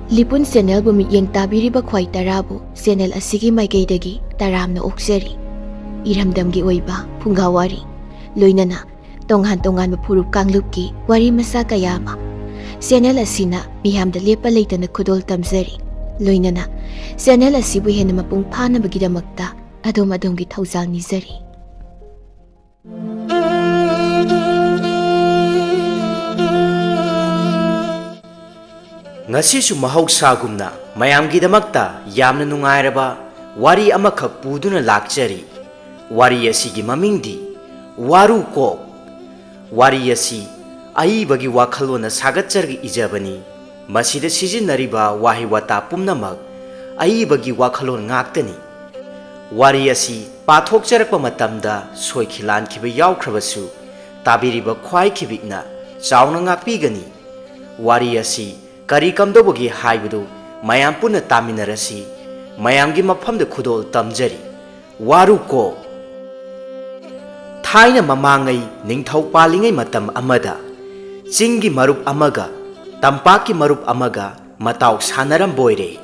ꯂꯤꯄꯨꯟ ꯆꯦꯅꯦꯜꯕꯨ ꯃꯤꯠꯌꯦꯡ ꯇꯥꯕꯤꯔꯤꯕ ꯈ꯭ꯋꯥꯏ ꯇꯔꯥꯕꯨ ꯆꯦꯅꯦꯜ ꯑꯁꯤꯒꯤ ꯃꯥꯏꯀꯩꯗꯒꯤ ꯇꯔꯥꯝꯅ ꯑꯣꯛꯆꯔꯤ꯫ ꯏꯔꯝꯗꯝꯒꯤ ꯑꯣꯏꯕ ꯐꯨꯡꯒꯥꯋꯥꯔꯤ ꯂꯣꯏꯅꯅ ꯇꯣꯉꯥꯟ ꯇꯣꯉꯥꯟꯕ ꯐꯨꯔꯨꯞ ꯀꯥꯡꯂꯨꯞꯀꯤ ꯋꯥꯔꯤ ꯃꯆꯥ ꯀꯌꯥ ꯑꯃ ꯆꯦꯅꯦꯜ ꯑꯁꯤꯅ ꯃꯤꯌꯥꯝꯗ ꯂꯦꯞꯄ ꯂꯩꯇꯅ ꯈꯨꯗꯣꯜ ꯇꯝꯖꯔꯤ꯫ ꯂꯣꯏꯅꯅ ꯆꯦꯅꯦꯜ ꯑꯁꯤꯕꯨ ꯍꯦꯟꯅ ꯃꯄꯨꯡ ꯐꯥꯅꯕꯒꯤꯗꯃꯛꯇ ꯑꯗꯣꯝꯒꯤ ꯊꯧꯖꯥꯜ ꯅꯤꯖꯔꯤ꯫ ꯉꯁꯤꯁꯨ ꯃꯍꯧꯁꯥꯒꯨꯝꯅ ꯃꯌꯥꯝꯒꯤꯗꯃꯛꯇ ꯌꯥꯝꯅ ꯅꯨꯡꯉꯥꯏꯔꯕ ꯋꯥꯔꯤ ꯑꯃꯈꯛ ꯄꯨꯗꯨꯅ ꯂꯥꯛꯆꯔꯤ꯫ ꯋꯥꯔꯤ ꯑꯁꯤꯒꯤ ꯃꯃꯤꯡꯗꯤ ꯋꯥꯔꯨ ꯀꯣꯛ꯫ ꯋꯥꯔꯤ ꯑꯁꯤ ꯑꯏꯕꯒꯤ ꯋꯥꯈꯜꯂꯣꯟꯅ ꯁꯥꯒꯠꯆꯔꯒ ꯏꯖꯕꯅꯤ꯫ ꯃꯁꯤꯗ ꯁꯤꯖꯤꯟꯅꯔꯤꯕ ꯋꯥꯍꯩ ꯋꯥꯇꯥ ꯄꯨꯝꯅꯃꯛ ꯑꯏꯕꯒꯤ ꯋꯥꯈꯜꯂꯣꯟ ꯉꯥꯛꯇꯅꯤ꯫ ꯋꯥꯔꯤ ꯑꯁꯤ ꯄꯥꯊꯣꯛꯆꯔꯛꯄ ꯃꯇꯝꯗ ꯁꯣꯏꯈꯤ ꯂꯥꯟꯈꯤꯕ ꯌꯥꯎꯈ꯭ꯔꯕꯁꯨ ꯇꯥꯕꯤꯔꯤꯕ ꯈ꯭ꯋꯥꯏ ꯈꯤꯕꯤꯛꯅ ꯆꯥꯎꯅ ꯉꯥꯛꯄꯤꯒꯅꯤ꯫ ꯋꯥꯔꯤ ꯑꯁꯤ ꯀꯔꯤ ꯀꯝꯗꯧꯕꯒꯦ ꯍꯥꯏꯕꯗꯨ ꯃꯌꯥꯝ ꯄꯨꯟꯅ ꯇꯥꯃꯤꯟꯅꯔꯁꯤ꯫ ꯃꯌꯥꯝꯒꯤ ꯃꯐꯝꯗ ꯈꯨꯗꯣꯜ ꯇꯝꯖꯔꯤ꯫ ꯋꯥꯔꯨ ꯀꯣꯛ꯫ ꯊꯥꯏꯅ ꯃꯃꯥꯡꯉꯩ ꯅꯤꯡꯊꯧ ꯄꯥꯜꯂꯤꯉꯩ ꯃꯇꯝ ꯑꯃꯗ ꯆꯤꯡꯒꯤ ꯃꯔꯨꯞ ꯑꯃꯒ ꯇꯝꯄꯥꯛꯀꯤ ꯃꯔꯨꯞ ꯑꯃꯒ ꯃꯇꯥꯎ ꯁꯥꯟꯅꯔꯝꯕꯣꯏꯔꯦ꯫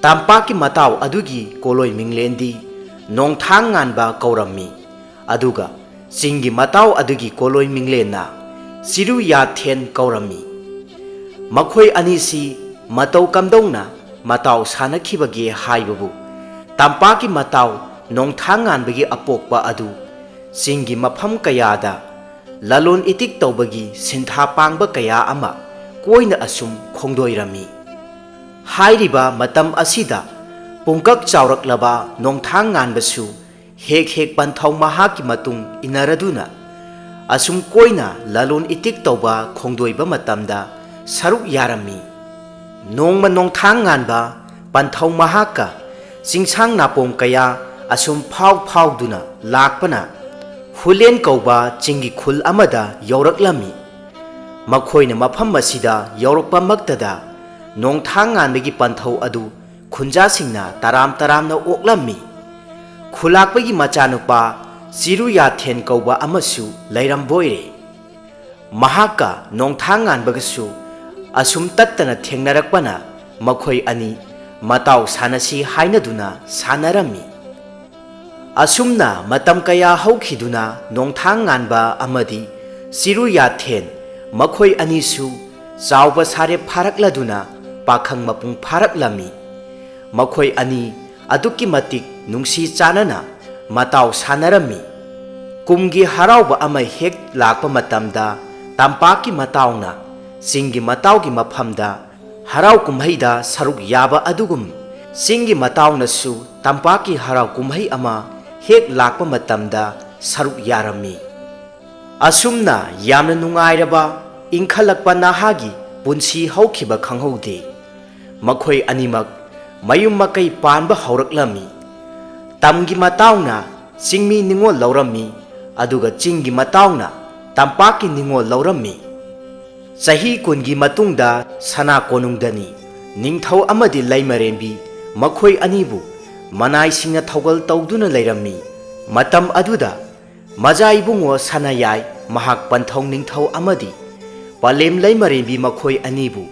ꯇꯝꯄꯥꯛꯀꯤ ꯃꯇꯥꯎ ꯑꯗꯨꯒꯤ ꯀꯣꯂꯣꯏ ꯃꯤꯡꯂꯦꯟꯗꯤ ꯅꯣꯡꯊꯥꯡ ꯉꯥꯟꯕ ꯀꯧꯔꯝꯃꯤ꯫ ꯑꯗꯨꯒ ꯆꯤꯡꯒꯤ ꯃꯇꯥꯎ ꯑꯗꯨꯒꯤ ꯀꯣꯂꯣꯏ ꯃꯤꯡꯂꯦꯟꯅ ꯆꯤꯔꯨꯌꯥꯊꯦꯟ ꯀꯧꯔꯝꯃꯤ꯫ ꯃꯈꯣꯏ ꯑꯅꯤꯁꯤ ꯃꯇꯧ ꯀꯝꯗꯧꯅ ꯃꯇꯥꯎ ꯁꯥꯟꯅꯈꯤꯕꯒꯦ ꯍꯥꯏꯕꯕꯨ ꯇꯝꯄꯥꯛꯀꯤ ꯃꯇꯥꯎ ꯅꯣꯡꯊꯥꯡ ꯉꯥꯟꯕꯒꯤ ꯑꯄꯣꯛꯄ ꯑꯗꯨ ꯆꯤꯡꯒꯤ ꯃꯐꯝ ꯀꯌꯥꯗ ꯂꯂꯣꯟ ꯏꯇꯤꯛ ꯇꯧꯕꯒꯤ ꯁꯤꯟꯊꯥ ꯄꯥꯡꯕ ꯀꯌꯥ ꯑꯃ ꯀꯣꯏꯅ ꯑꯁꯨꯝ ꯈꯣꯡꯗꯣꯏꯔꯝꯃꯤ꯫ ꯍꯥꯏꯔꯤꯕ ꯃꯇꯝ ꯑꯁꯤꯗ ꯄꯨꯡꯀꯛ ꯆꯥꯎꯔꯛꯂꯕ ꯅꯣꯡꯊꯥꯡ ꯉꯥꯟꯕꯁꯨ ꯍꯦꯛ ꯍꯦꯛ ꯄꯟꯊꯧ ꯃꯍꯥꯛꯀꯤ ꯃꯇꯨꯡ ꯏꯟꯅꯔꯗꯨꯅ ꯑꯁꯨꯝ ꯀꯣꯏꯅ ꯂꯂꯣꯟ ꯏꯇꯤꯛ ꯇꯧꯕ ꯈꯣꯡꯗꯣꯏꯕ ꯃꯇꯝꯗ ꯁꯔꯨꯛ ꯌꯥꯔꯝꯃꯤ꯫ ꯅꯣꯡꯃ ꯅꯣꯡꯊꯥꯡ ꯉꯥꯟꯕ ꯄꯟꯊꯧ ꯃꯍꯥꯛꯀ ꯆꯤꯡꯁꯥꯡ ꯅꯥꯄꯣꯡ ꯀꯌꯥ ꯑꯁꯨꯝ ꯐꯥꯎꯗꯨꯅ ꯂꯥꯛꯄꯅ ꯍꯨꯂꯦꯟ ꯀꯧꯕ ꯆꯤꯡꯒꯤ ꯈꯨꯜ ꯑꯃꯗ ꯌꯧꯔꯛꯂꯝꯃꯤ꯫ ꯃꯈꯣꯏꯅ ꯃꯐꯝ ꯑꯁꯤꯗ ꯌꯧꯔꯛꯄꯃꯛꯇꯗ ꯅꯣꯡꯊꯥꯡ ꯉꯥꯟꯕꯒꯤ ꯄꯟꯊꯧ ꯑꯗꯨ ꯈꯨꯟꯖꯥꯁꯤꯡꯅ ꯇꯔꯥꯝꯅ ꯑꯣꯛꯂꯝꯃꯤ꯫ ꯈꯨꯂꯥꯛꯄꯒꯤ ꯃꯆꯥꯅꯨꯄꯥ ꯆꯤꯔꯨꯌꯥꯊꯦꯟ ꯀꯧꯕ ꯑꯃꯁꯨ ꯂꯩꯔꯝꯕꯣꯏꯔꯦ꯫ ꯃꯍꯥꯛꯀ ꯅꯣꯡꯊꯥꯡ ꯉꯥꯟꯕꯒꯁꯨ ꯑꯁꯨꯝ ꯇꯠꯇꯅ ꯊꯦꯡꯅꯔꯛꯄꯅ ꯃꯈꯣꯏ ꯑꯅꯤ ꯃꯇꯥꯎ ꯁꯥꯟꯅꯁꯤ ꯍꯥꯏꯅꯗꯨꯅ ꯁꯥꯟꯅꯔꯝꯃꯤ꯫ ꯑꯁꯨꯝꯅ ꯃꯇꯝ ꯀꯌꯥ ꯍꯧꯈꯤꯗꯨꯅ ꯅꯣꯡꯊꯥꯡ ꯉꯥꯟꯕ ꯑꯃꯗꯤ ꯆꯤꯔꯨꯌꯥꯊꯦꯟ ꯃꯈꯣꯏ ꯑꯅꯤꯁꯨ ꯆꯥꯎꯕ ꯁꯥꯔꯦꯞ ꯐꯥꯔꯛꯂꯗꯨꯅ ꯄꯥꯈꯪ ꯃꯄꯨꯡ ꯐꯥꯔꯛꯂꯝꯃꯤ꯫ ꯃꯈꯣꯏ ꯑꯅꯤ ꯑꯗꯨꯛꯀꯤ ꯃꯇꯤꯛ ꯅꯨꯡꯁꯤ ꯆꯥꯟꯅꯅ ꯃꯇꯥꯎ ꯁꯥꯟꯅꯔꯝꯃꯤ꯫ ꯀꯨꯝꯒꯤ ꯍꯔꯥꯎꯕ ꯑꯃ ꯍꯦꯛ ꯂꯥꯛꯄ ꯃꯇꯝꯗ ꯇꯝꯄꯥꯛꯀꯤ ꯃꯇꯥꯎꯅ ꯆꯤꯡꯒꯤ ꯃꯇꯥꯎꯒꯤ ꯃꯐꯝꯗ ꯍꯔꯥꯎ ꯀꯨꯝꯍꯩꯗ ꯁꯔꯨꯛ ꯌꯥꯕ ꯑꯗꯨꯒꯨꯝ ꯆꯤꯡꯒꯤ ꯃꯇꯥꯎꯅꯁꯨ ꯇꯝꯄꯥꯛꯀꯤ ꯍꯔꯥꯎ ꯀꯨꯝꯍꯩ ꯑꯃ ꯍꯦꯛ ꯂꯥꯛꯄ ꯃꯇꯝꯗ ꯁꯔꯨꯛ ꯌꯥꯔꯝꯃꯤ꯫ ꯑꯁꯨꯝꯅ ꯌꯥꯝꯅ ꯅꯨꯡꯉꯥꯏꯔꯕ ꯏꯪꯈꯠꯂꯛꯄ ꯅꯍꯥꯒꯤ ꯄꯨꯟꯁꯤ ꯍꯧꯈꯤꯕ ꯈꯪꯍꯧꯗꯦ꯫ ꯃꯈꯣꯏ ꯑꯅꯤꯃꯛ ꯃꯌꯨꯝ ꯃꯀꯩ ꯄꯥꯟꯕ ꯍꯧꯔꯛꯂꯝꯃꯤ꯫ ꯇꯝꯒꯤ ꯃꯇꯥꯎꯅ ꯆꯤꯡꯃꯤ ꯅꯤꯉꯣꯜ ꯂꯧꯔꯝꯃꯤ, ꯑꯗꯨꯒ ꯆꯤꯡꯒꯤ ꯃꯇꯥꯎꯅ ꯇꯝꯄꯥꯛꯀꯤ ꯅꯤꯉꯣꯜ ꯂꯧꯔꯝꯃꯤ꯫ ꯆꯍꯤ 10ꯒꯤ ꯃꯇꯨꯡꯗ ꯁꯅꯥ ꯀꯣꯅꯨꯡꯗꯅꯤ ꯅꯤꯡꯊꯧ ꯑꯃꯗꯤ ꯂꯩꯃꯔꯦꯝꯕꯤ ꯃꯈꯣꯏ ꯑꯅꯤꯕꯨ ꯃꯅꯥꯏꯁꯤꯡꯅ ꯊꯧꯒꯜ ꯇꯧꯗꯨꯅ ꯂꯩꯔꯝꯃꯤ꯫ ꯃꯇꯝ ꯑꯗꯨꯗ ꯃꯖꯥ ꯏꯕꯨꯡꯉꯣ ꯁꯅꯥꯌꯥꯏ ꯃꯍꯥꯛ ꯄꯟꯊꯧ ꯅꯤꯡꯊꯧ ꯑꯃꯗꯤ ꯄꯂꯦꯝ ꯂꯩꯃꯔꯦꯝꯕꯤ ꯃꯈꯣꯏ ꯑꯅꯤꯕꯨ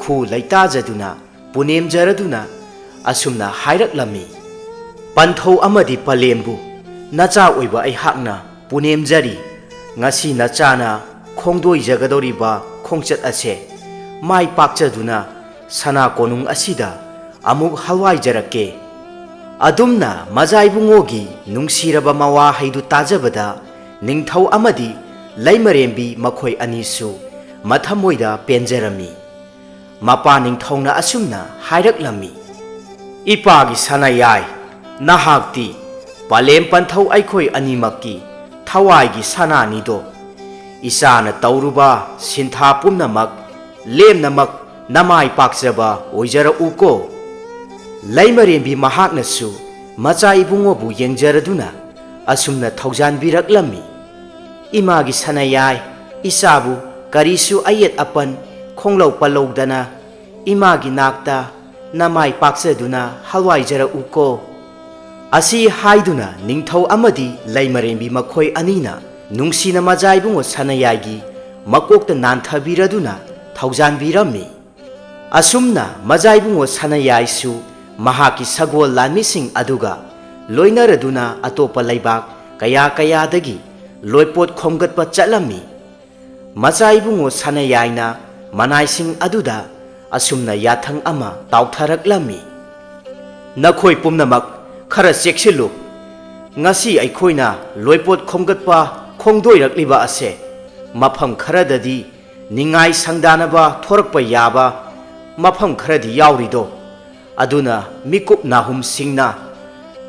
ꯈꯨ ꯂꯩꯇꯥꯖꯗꯨꯅ ꯄꯨꯅꯦꯝꯖꯔꯗꯨꯅ ꯑꯁꯨꯝꯅ ꯍꯥꯏꯔꯛꯂꯝꯃꯤ꯫ ꯄꯟꯊꯧ ꯑꯃꯗꯤ ꯄꯂꯦꯝꯕꯨ ꯅꯆꯥ ꯑꯣꯏꯕ ꯑꯩꯍꯥꯛꯅ ꯄꯨꯅꯦꯝꯖꯔꯤ꯫ ꯉꯁꯤ ꯅꯆꯥꯅ ꯈꯣꯡꯗꯣꯏꯖꯒꯗꯧꯔꯤꯕ ꯈꯣꯡꯆꯠ ꯑꯁꯦ ꯃꯥꯏ ꯄꯥꯛꯆꯗꯨꯅ ꯁꯅꯥ ꯀꯣꯅꯨꯡ ꯑꯁꯤꯗ ꯑꯃꯨꯛ ꯍꯜꯋꯥꯏꯖꯔꯛꯀꯦ꯫ ꯑꯗꯨꯝꯅ ꯃꯖꯥ ꯏꯕꯨꯡꯉꯣꯒꯤ ꯅꯨꯡꯁꯤꯔꯕ ꯃꯋꯥꯍꯩꯗꯨ ꯇꯥꯖꯕꯗ ꯅꯤꯡꯊꯧ ꯑꯃꯗꯤ ꯂꯩꯃꯔꯦꯝꯕꯤ ꯃꯈꯣꯏ ꯑꯅꯤꯁꯨ ꯃꯊꯃꯣꯏꯗ ꯄꯦꯟꯖꯔꯝꯃꯤ꯫ ꯃꯄꯥ ꯅꯤꯡꯊꯧꯅ ꯑꯁꯨꯝꯅ ꯍꯥꯏꯔꯛꯂꯝꯃꯤ, ꯏꯄꯥꯒꯤ ꯁꯅꯥꯌꯥꯏ, ꯅꯍꯥꯛꯇꯤ ꯄꯂꯦꯝ ꯄꯟꯊꯧ ꯑꯩꯈꯣꯏ ꯑꯅꯤꯃꯛꯀꯤ ꯊꯋꯥꯏꯒꯤ ꯁꯅꯥꯅꯤꯗꯣ꯫ ꯏꯆꯥꯅ ꯇꯧꯔꯨꯕ ꯁꯤꯟꯊꯥ ꯄꯨꯝꯅꯃꯛ ꯂꯦꯝꯅꯃꯛ ꯅꯃꯥꯏ ꯄꯥꯛꯆꯕ ꯑꯣꯏꯖꯔꯛꯎꯀꯣ꯫ ꯂꯩꯃꯔꯦꯝꯕꯤ ꯃꯍꯥꯛꯅꯁꯨ ꯃꯆꯥ ꯏꯕꯨꯡꯉꯣꯕꯨ ꯌꯦꯡꯖꯔꯗꯨꯅ ꯑꯁꯨꯝꯅ ꯊꯧꯖꯥꯟꯕꯤꯔꯛꯂꯝꯃꯤ, ꯏꯃꯥꯒꯤ ꯁꯅꯥꯌꯥꯏ, ꯏꯆꯥꯕꯨ ꯀꯔꯤꯁꯨ ꯑꯌꯦꯠ ꯑꯄꯟ ꯈꯣꯡꯂꯧ ꯄꯜꯂꯧꯗꯅ ꯏꯃꯥꯒꯤ ꯅꯥꯛꯇ ꯅꯃꯥꯏ ꯄꯥꯛꯆꯗꯨꯅ ꯍꯜꯋꯥꯏꯖꯔꯛꯎꯀꯣ꯫ ꯑꯁꯤ ꯍꯥꯏꯗꯨꯅ ꯅꯤꯡꯊꯧ ꯑꯃꯗꯤ ꯂꯩꯃꯔꯦꯝꯕꯤ ꯃꯈꯣꯏ ꯑꯅꯤꯅ ꯅꯨꯡꯁꯤꯅ ꯃꯖꯥ ꯏꯕꯨꯡꯉꯣ ꯁꯅꯥꯌꯥꯏꯒꯤ ꯃꯀꯣꯛꯇ ꯅꯥꯟꯊꯕꯤꯔꯗꯨꯅ ꯊꯧꯖꯥꯟꯕꯤꯔꯝꯃꯤ꯫ असुमना मजाइबुंगो सनायाइसु महाकी सगोल लानमिसिंग अदुगा लोइनरदुना अतोप लैबाक कया कयादगी लोइपोत खोमगतपा चलमी मजाइबुंगो सनायाइना मनाइसिंग अदुदा असुमना याथंग अमा ताउथरकलमी नखोय पुमनमक खरा चेक्सिलु ngasi aikoina loipot khomgatpa khongdoirakliba ase mafam kharadadi ningai sangdanaba thorakpa yaba mafam kharadi yaurido aduna mikup nahum singna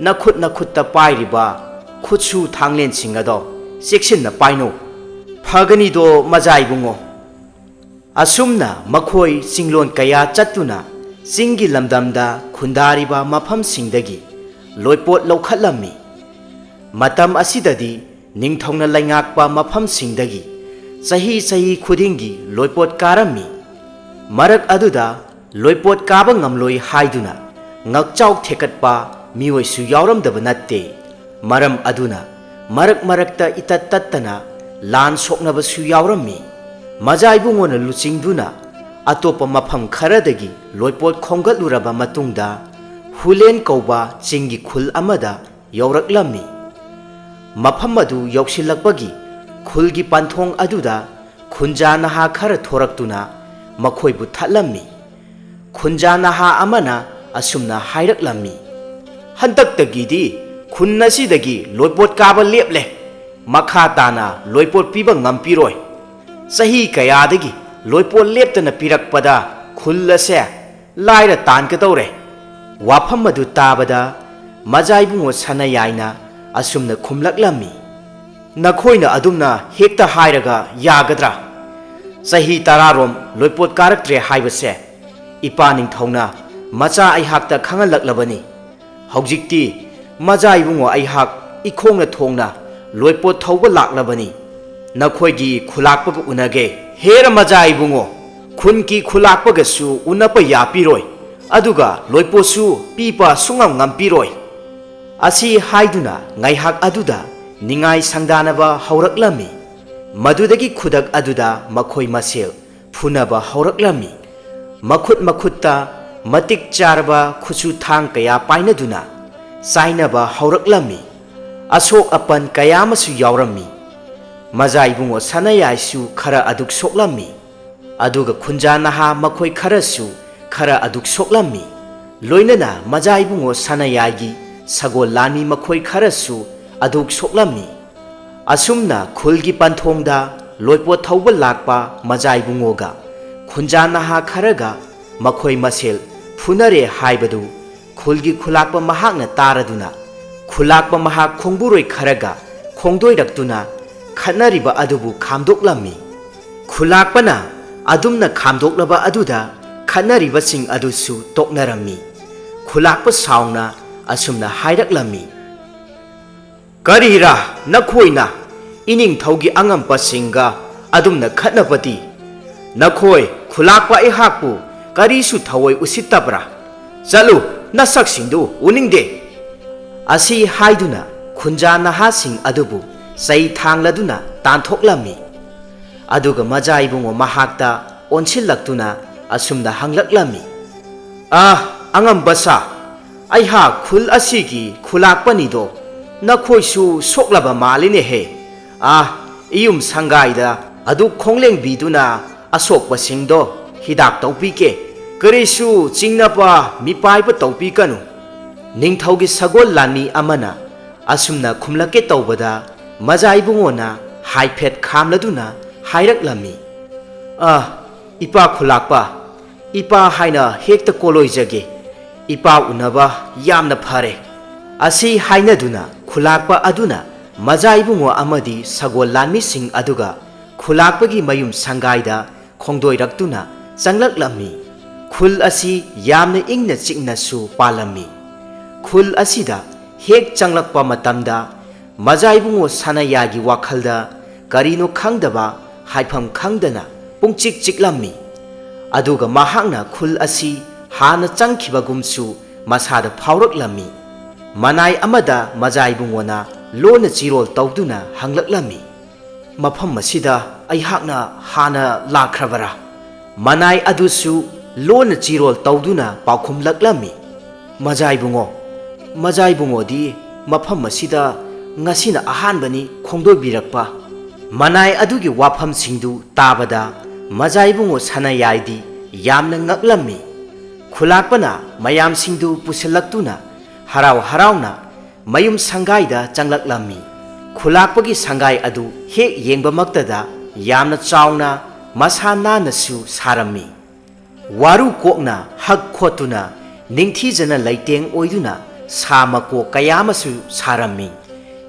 nakhut ta pairiba khutsu thanglen singado section na paino phagani do majai bungo asumna makhoi singlon kaya chatuna singi lamdamda khundariba mafam singdagi loipot lokhatlami matam asidadi ningthongna laingakpa mafam singdagi sahi khudingi loipot karami marak aduda loipot kaba ngamloi haiduna ngakchau thekatpa mioi su yauramdaba natte maram aduna marakta itat tattana lan soknaba su yaurami majaibungona luchingduna atopa mafam kharadagi loipot khongatluraba matungda hulen kauba chingi khul amada yauraklami mafam adu yausilakpagi khulgi panthong aduda khunja naha khara thoraktuna makhoibu thatlami khunja naha amana asumna hairaklammi hantaktagidi khunnasidagi loipot kaba leple makha tana loipot piba ngampiroi sahi kayadagi loipot leptana pirakpada khullase laira tankatore wafam adu tabada majaibungo sanayaina asumna khumlaklami nakhoina adumna hekta hairaga yagadra sahi tararom loipot karaktre haibase ipaning thongna macha aihakta khangalaklabani haujikti majaibungo aihak ikhongna thongna loipot thauba laklabani nakhoigi khulakpaga unage hera majaibungo khunki khulakpaga su unapa yapiroi aduga loiposu pipa sungam ngampiroi asi haiduna ngaihak aduda ningai sangdanaba hauraklami madudagi khudak aduda makhoi masel phunaba hauraklami makhutta matik charba khusu thang kaya painaduna sainaba hauraklami asok apan kaya masu yaurami majaibungo sanayaisu khara aduk soklami aduga khunja naha makhoi kharasu khara aduk soklami loinana majaibungo sanayagi sagol lani makhoi kharasu aduk soklami asumna khulgi panthongda loipot thauba lakpa majaibungoga khunja naha kharaga makhoi masel phunare haibadu khulgi khulakpa mahakna taraduna khulakpa mahak khongburoi kharaga khongdoiraktuna khanariba adubu khamdoklami khulakpana adumna khamdoklaba aduda khanariba sing adusu toknarami khulakpa saungna asumna hairaklammi karira nakhoina ining thaugi angampa singa adumna khatnapati nakhoi khulakpa ihakpu karisu thawoi usittabra chalu nasak singdu uningde asi haiduna khunja naha sing adubu sai thangladuna tanthoklammi aduga majaibungo mahakta onsillaktuna asumna hanglaklami angambasa aiha khul asigi khulakpanido nakhoisu soklaba maline he iyum sangaida adu khongleng biduna asokpa singdo hidak tawpike karisu chingnapa mipaipa tawpikanu ningthaugi sagol lani amana asumna khumlake tawbada majaibungona haiphet khamladuna hairaklammi ipa khulakpa ipa haina hekta koloijage ipa unaba yamna phare asi hainaduna khulakpa aduna majaibungo amadi sagol lanmi sing aduga khulakpagi mayum sangaida khongdoiraktuna changlaklammi khul asi yamna ingna chikna su palammi khul asida hek changlakpa matamda majaibungo sanayagi wakhalda karino khangdaba haifam khangdana pungchik chiklammi aduga mahakna khul asi hana changkhibagumsu masada phauraklammi manai amada majaibungona lona chirol tawduna hanglaklami mafam masida aihakna hana lakhrabara manai adusu ꯂꯣꯟꯅ ꯆꯤꯔꯣꯜ ꯇꯧꯗꯨꯅ ꯄꯥꯎꯈꯨꯝꯂꯛꯂꯝꯃꯤ꯫ ꯃꯖꯥꯏꯕꯨꯡꯉꯣꯗꯤ ꯃꯐꯝ ꯑꯁꯤꯗ ꯉꯁꯤꯅ ꯑꯍꯥꯟꯕꯅꯤ ꯈꯣꯡꯗꯣꯏꯕꯤꯔꯛꯄ꯫ ꯃꯅꯥꯏ ꯑꯗꯨꯒꯤ ꯋꯥꯐꯝꯁꯤꯡꯗꯨ ꯇꯥꯕꯗ ꯃꯖꯥꯏꯕꯨꯡꯉꯣ ꯁꯅꯥꯌꯥꯏꯗꯤ ꯌꯥꯝꯅ ꯉꯛꯂꯝꯃꯤ꯫ ꯈꯨꯂꯥꯛꯄꯅ ꯃꯌꯥꯝꯁꯤꯡꯗꯨ ꯄꯨꯁꯤꯜꯂꯛꯇꯨꯅ ꯍꯔꯥꯎ ꯍꯔꯥꯎꯅ ꯃꯌꯨꯝ ꯁꯪꯒꯥꯏꯗ ꯆꯪꯂꯛꯂꯝꯃꯤ꯫ ꯈꯨꯂꯥꯛꯄꯒꯤ ꯁꯪꯒꯥꯏ ꯑꯗꯨ ꯍꯦꯛ ꯌꯦꯡꯕꯃꯛꯇꯗ ꯌꯥꯝꯅ ꯆꯥꯎꯅ ꯃꯁꯥ ꯅꯥꯟꯅꯁꯨ ꯁꯥꯔꯝꯃꯤ꯫ ꯋꯥꯔꯨ ꯀꯣꯛꯅ ꯍꯛ ꯈꯣꯠꯇꯨꯅ ꯅꯤꯡꯊꯤꯖꯅ ꯂꯩꯇꯦꯡ ꯑꯣꯏꯗꯨꯅ ꯁꯥ ꯃꯀꯣꯛ ꯀꯌꯥ ꯑꯃꯁꯨ ꯁꯥꯔꯝꯃꯤ꯫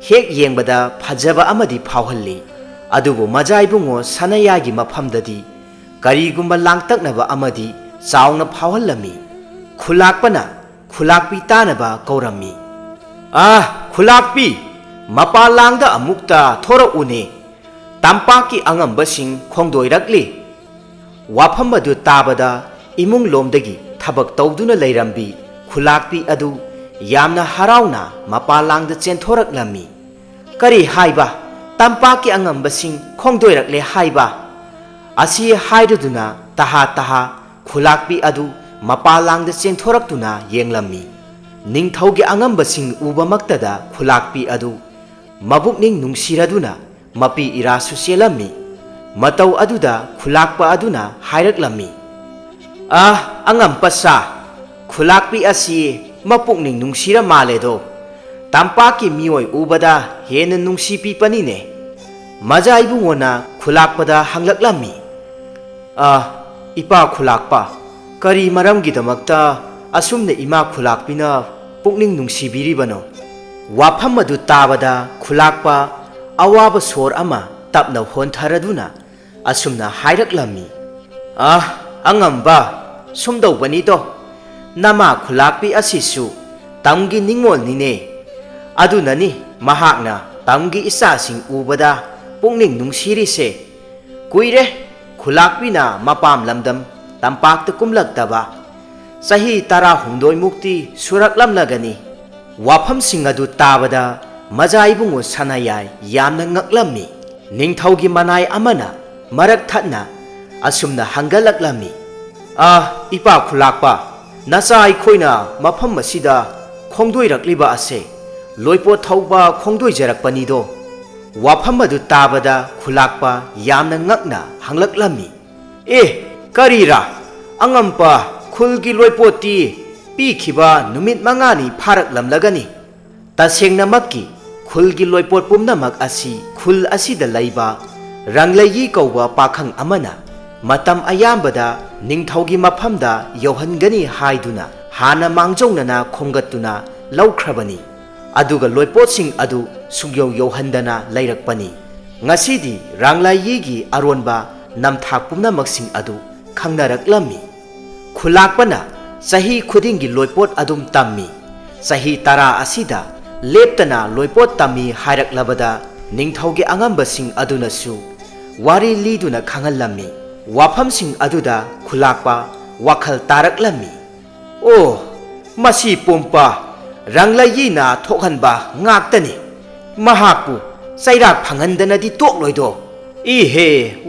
ꯍꯦꯛ ꯌꯦꯡꯕꯗ ꯐꯖꯕ ꯑꯃꯗꯤ ꯐꯥꯎꯍꯜꯂꯤ꯫ ꯑꯗꯨꯕꯨ ꯃꯖꯥꯏꯕꯨꯡꯉꯣ ꯁꯅꯥꯌꯥꯏꯒꯤ ꯃꯐꯝꯗꯗꯤ ꯀꯔꯤꯒꯨꯝꯕ ꯂꯥꯡꯇꯛꯅꯕ ꯑꯃꯗꯤ ꯆꯥꯎꯅ ꯐꯥꯎꯍꯜꯂꯝꯃꯤ꯫ ꯈꯨꯂꯥꯛꯄꯅ ꯈꯨꯂꯥꯛꯄꯤ ꯇꯥꯅꯕ ꯀꯧꯔꯝꯃꯤ꯫ ꯈꯨꯂꯥꯛꯄꯤ, ꯃꯄꯥꯟꯂꯥꯡꯗ ꯑꯃꯨꯛꯇ ꯊꯣꯔꯛꯎꯅꯦ, ꯇꯝꯄꯥꯛꯀꯤ ꯑꯉꯝꯕꯁꯤꯡ ꯈꯣꯡꯗꯣꯏꯔꯛꯂꯤ꯫ ꯋꯥꯐꯝ ꯑꯗꯨ ꯇꯥꯕꯗ ꯏꯃꯨꯡ ꯂꯣꯝꯗꯒꯤ ꯊꯕꯛ ꯇꯧꯗꯨꯅ ꯂꯩꯔꯝꯕꯤ ꯈꯨꯂꯥꯛꯄꯤ ꯑꯗꯨ ꯌꯥꯝꯅ ꯍꯔꯥꯎꯅ ꯃꯄꯥꯟꯂꯥꯡꯗ ꯆꯦꯟꯊꯣꯔꯛꯂꯝꯃꯤ꯫ ꯀꯔꯤ ꯍꯥꯏꯕ? ꯇꯝꯄꯥꯛꯀꯤ ꯑꯉꯝꯕꯁꯤꯡ ꯈꯣꯡꯗꯣꯏꯔꯛꯂꯦ ꯍꯥꯏꯕ? ꯑꯁꯤ ꯍꯥꯏꯔꯗꯨꯅ ꯇꯍꯥ ꯈꯨꯂꯥꯛꯄꯤ ꯑꯗꯨ ꯃꯄꯥꯟꯂꯥꯡꯗ ꯆꯦꯟꯊꯣꯔꯛꯇꯨꯅ ꯌꯦꯡꯂꯝꯃꯤ꯫ ꯅꯤꯡꯊꯧꯒꯤ ꯑꯉꯝꯕꯁꯤꯡ ꯎꯕꯃꯛꯇꯗ ꯈꯨꯂꯥꯛꯄꯤ ꯑꯗꯨ ꯃꯕꯨꯛꯅꯤꯡ ꯅꯨꯡꯁꯤꯔꯗꯨꯅ ꯃꯄꯤ ꯏꯔꯥꯁꯨ ꯆꯦꯜꯂꯝꯃꯤ꯫ ꯃꯇꯧ ꯑꯗꯨꯗ ꯈꯨꯂꯥꯛꯄ ꯑꯗꯨꯅ ꯍꯥꯏꯔꯛꯂꯝꯃꯤ, ꯑꯉꯝꯄꯆꯥ, ꯈꯨꯂꯥꯛꯄꯤ ꯑꯁꯤ ꯃꯄꯨꯛꯅꯤꯡ ꯅꯨꯡꯁꯤꯔ ꯃꯥꯜꯂꯦꯗꯣ, ꯇꯝꯄꯥꯛꯀꯤ ꯃꯤꯑꯣꯏ ꯎꯕꯗ ꯍꯦꯟꯅ ꯅꯨꯡꯁꯤ ꯄꯤꯄꯅꯤꯅꯦ꯫ ꯃꯖꯥꯏꯕꯨꯡꯉꯣꯅ ꯈꯨꯂꯥꯛꯄꯗ ꯍꯪꯂꯛꯂꯝꯃꯤ, ꯏꯄꯥ ꯈꯨꯂꯥꯛꯄ, ꯀꯔꯤ ꯃꯔꯝꯒꯤꯗꯃꯛꯇ ꯑꯁꯨꯝꯅ ꯏꯃꯥ ꯈꯨꯂꯥꯛꯄꯤꯅ ꯄꯨꯛꯅꯤꯡ ꯅꯨꯡꯁꯤꯕꯤꯔꯤꯕꯅꯣ? ꯋꯥꯐꯝ ꯑꯗꯨ ꯇꯥꯕꯗ ꯈꯨꯂꯥꯛꯄ ꯑꯋꯥꯕ ꯁꯣꯔ ꯑꯃ ꯇꯞꯅ ꯍꯣꯟꯊꯔꯗꯨꯅ ꯑꯁꯨꯝꯅ ꯍꯥꯏꯔꯛꯂꯝꯃꯤ, ꯑꯉꯝꯕ, ꯁꯨꯝꯗꯧꯕꯅꯤꯗꯣ, ꯅꯃꯥ ꯈꯨꯂꯥꯛꯄꯤ ꯑꯁꯤꯁꯨ ꯇꯝꯒꯤ ꯅꯤꯡꯉꯣꯜꯅꯤꯅꯦ꯫ ꯑꯗꯨꯅꯅꯤ ꯃꯍꯥꯛꯅ ꯇꯝꯒꯤ ꯏꯆꯥꯁꯤꯡ ꯎꯕꯗ ꯄꯨꯛꯅꯤꯡ ꯅꯨꯡꯁꯤꯔꯤꯁꯦ꯫ ꯀꯨꯏꯔꯦ ꯈꯨꯂꯥꯛꯄꯤꯅ ꯃꯄꯥꯝ ꯂꯝꯗꯝ ꯇꯝꯄꯥꯛꯇ ꯀꯨꯝꯂꯛꯇꯕ, ꯆꯍꯤ 18 ꯁꯨꯔꯛꯂꯝꯂꯒꯅꯤ꯫ ꯋꯥꯐꯝꯁꯤꯡ ꯑꯗꯨ ꯇꯥꯕꯗ ꯃꯖꯥꯏꯕꯨꯡꯉꯣ ꯁꯅꯥꯌꯥꯏ ꯌꯥꯝꯅ ꯉꯛꯂꯝꯃꯤ꯫ ꯅꯤꯡꯊꯧꯒꯤ ꯃꯅꯥꯏ ꯑꯃꯅ ꯃꯔꯛ ꯊꯠꯅ ꯑꯁꯨꯝꯅ ꯍꯪꯒꯠꯂꯛꯂꯝꯃꯤ, ꯏꯄꯥ ꯈꯨꯂꯥꯛꯄ, ꯅꯆꯥ ꯑꯩꯈꯣꯏꯅ ꯃꯐꯝ ꯑꯁꯤꯗ ꯈꯣꯡꯗꯣꯏꯔꯛꯂꯤꯕ ꯑꯁꯦ ꯂꯣꯏꯄꯣꯠ ꯊꯧꯕ ꯈꯣꯡꯗꯣꯏꯖꯔꯛꯄꯅꯤꯗꯣ꯫ ꯋꯥꯐꯝ ꯑꯗꯨ ꯇꯥꯕꯗ ꯈꯨꯂꯥꯛꯄ ꯌꯥꯝꯅ ꯉꯛꯅ ꯍꯪꯂꯛꯂꯝꯃꯤ, ꯀꯔꯤꯔꯥ? ꯑꯉꯝꯄ, ꯈꯨꯜꯒꯤ ꯂꯣꯏꯄꯣꯠꯇꯤ ꯄꯤꯈꯤꯕ ꯅꯨꯃꯤꯠ 5ꯅꯤ ꯐꯥꯔꯛꯂꯝꯂꯒꯅꯤ꯫ ꯇꯁꯦꯡꯅꯃꯛꯀꯤ ꯈꯨꯜꯒꯤ ꯂꯣꯏꯄꯣꯠ ꯄꯨꯝꯅꯃꯛ ꯑꯁꯤ ꯈꯨꯜ ꯑꯁꯤꯗ ꯂꯩꯕ ꯔꯪꯂꯩꯌꯤ ꯀꯧꯕ ꯄꯥꯈꯪ ꯑꯃꯅ ꯃꯇꯝ ꯑꯌꯥꯝꯕꯗ ꯅꯤꯡꯊꯧꯒꯤ ꯃꯐꯝꯗ ꯌꯧꯍꯟꯒꯅꯤ ꯍꯥꯏꯗꯨꯅ ꯍꯥꯟꯅ ꯃꯥꯡꯖꯧꯅꯅ ꯈꯣꯝꯒꯠꯇꯨꯅ ꯂꯧꯈ꯭ꯔꯕꯅꯤ꯫ ꯑꯗꯨꯒ ꯂꯣꯏꯄꯣꯠꯁꯤꯡ ꯑꯗꯨ ꯁꯨꯡꯌꯧ ꯌꯧꯍꯟꯗꯅ ꯂꯩꯔꯛꯄꯅꯤ꯫ ꯉꯁꯤꯗꯤ ꯔꯪꯂꯩꯌꯤꯒꯤ ꯑꯔꯣꯟꯕ ꯅꯝꯊꯥꯛ ꯄꯨꯝꯅꯃꯛꯁꯤꯡ ꯑꯗꯨ ꯈꯪꯅꯔꯛꯂꯝꯃꯤ꯫ ꯈꯨꯂꯥꯛꯄꯅ ꯆꯍꯤ ꯈꯨꯗꯤꯡꯒꯤ ꯂꯣꯏꯄꯣꯠ ꯑꯗꯨꯝ ꯇꯝꯃꯤ, ꯆꯍꯤ 10 ꯑꯁꯤꯗ ꯂꯦꯞꯇꯅ ꯂꯣꯏꯄꯣꯠ ꯇꯝꯃꯤ ꯍꯥꯏꯔꯛꯂꯕꯗ ꯅꯤꯡꯊꯧꯒꯤ ꯑꯉꯝꯕꯁꯤꯡ ꯑꯗꯨꯅꯁꯨ ꯋꯥꯔꯤ ꯂꯤꯗꯨꯅ ꯈꯪꯍꯜꯂꯝꯃꯤ꯫ ꯋꯥꯐꯝꯁꯤꯡ ꯑꯗꯨꯗ ꯈꯨꯂꯥꯛꯄ ꯋꯥꯈꯜ ꯇꯥꯔꯛꯂꯝꯃꯤ, ꯃꯁꯤ ꯄꯨꯝꯄ ꯔꯪꯂꯩꯌꯤꯅ ꯊꯣꯛꯍꯟꯕ ꯉꯥꯛꯇꯅꯤ꯫ ꯃꯍꯥꯛꯄꯨ ꯆꯩꯔꯥꯛ ꯐꯪꯍꯟꯗꯅꯗꯤ ꯇꯣꯛꯂꯣꯏꯗꯣ꯫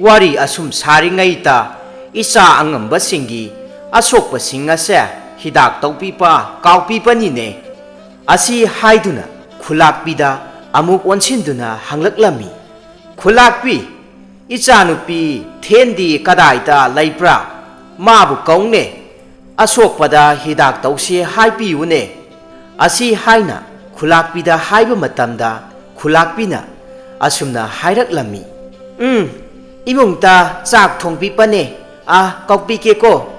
ꯋꯥꯔꯤ ꯑꯁꯨꯝ ꯁꯥꯔꯤꯉꯩꯗ ꯏꯆꯥ ꯑꯉꯝꯕꯁꯤꯡꯒꯤ ꯑꯁꯣꯛꯄꯁꯤꯡ ꯑꯁꯦ ꯍꯤꯗꯥꯛ ꯇꯧꯕꯤꯕ ꯀꯥꯎꯕꯤꯕꯅꯤꯅꯦ꯫ ꯑꯁꯤ ꯍꯥꯏꯗꯨꯅ ꯈꯨꯂꯥꯛꯄꯤꯗ ꯑꯃꯨꯛ ꯑꯣꯟꯁꯤꯟꯗꯨꯅ ꯍꯪꯂꯛꯂꯝꯃꯤ, ꯈꯨꯂꯥꯛꯄꯤ, ꯏꯆꯥꯅꯨꯄꯤ ꯊꯦꯟꯗꯤ ꯀꯗꯥꯏꯗ ꯂꯩꯕ꯭ꯔꯥ? ꯃꯥꯕꯨ ꯀꯧꯅꯦ, ꯑꯁꯣꯛꯄꯗ ꯍꯤꯗꯥꯛ ꯇꯧꯁꯦ ꯍꯥꯏꯕꯤꯌꯨꯅꯦ꯫ ꯑꯁꯤ ꯍꯥꯏꯅ ꯈꯨꯂꯥꯛꯄꯤꯗ ꯍꯥꯏꯕ ꯃꯇꯝꯗ ꯈꯨꯂꯥꯛꯄꯤꯅ ꯑꯁꯨꯝꯅ ꯍꯥꯏꯔꯛꯂꯝꯃꯤ, ꯏꯃꯨꯡꯗ ꯆꯥꯛ ꯊꯣꯡꯕꯤꯕꯅꯦ, ꯀꯧꯕꯤꯒꯦꯀꯣ꯫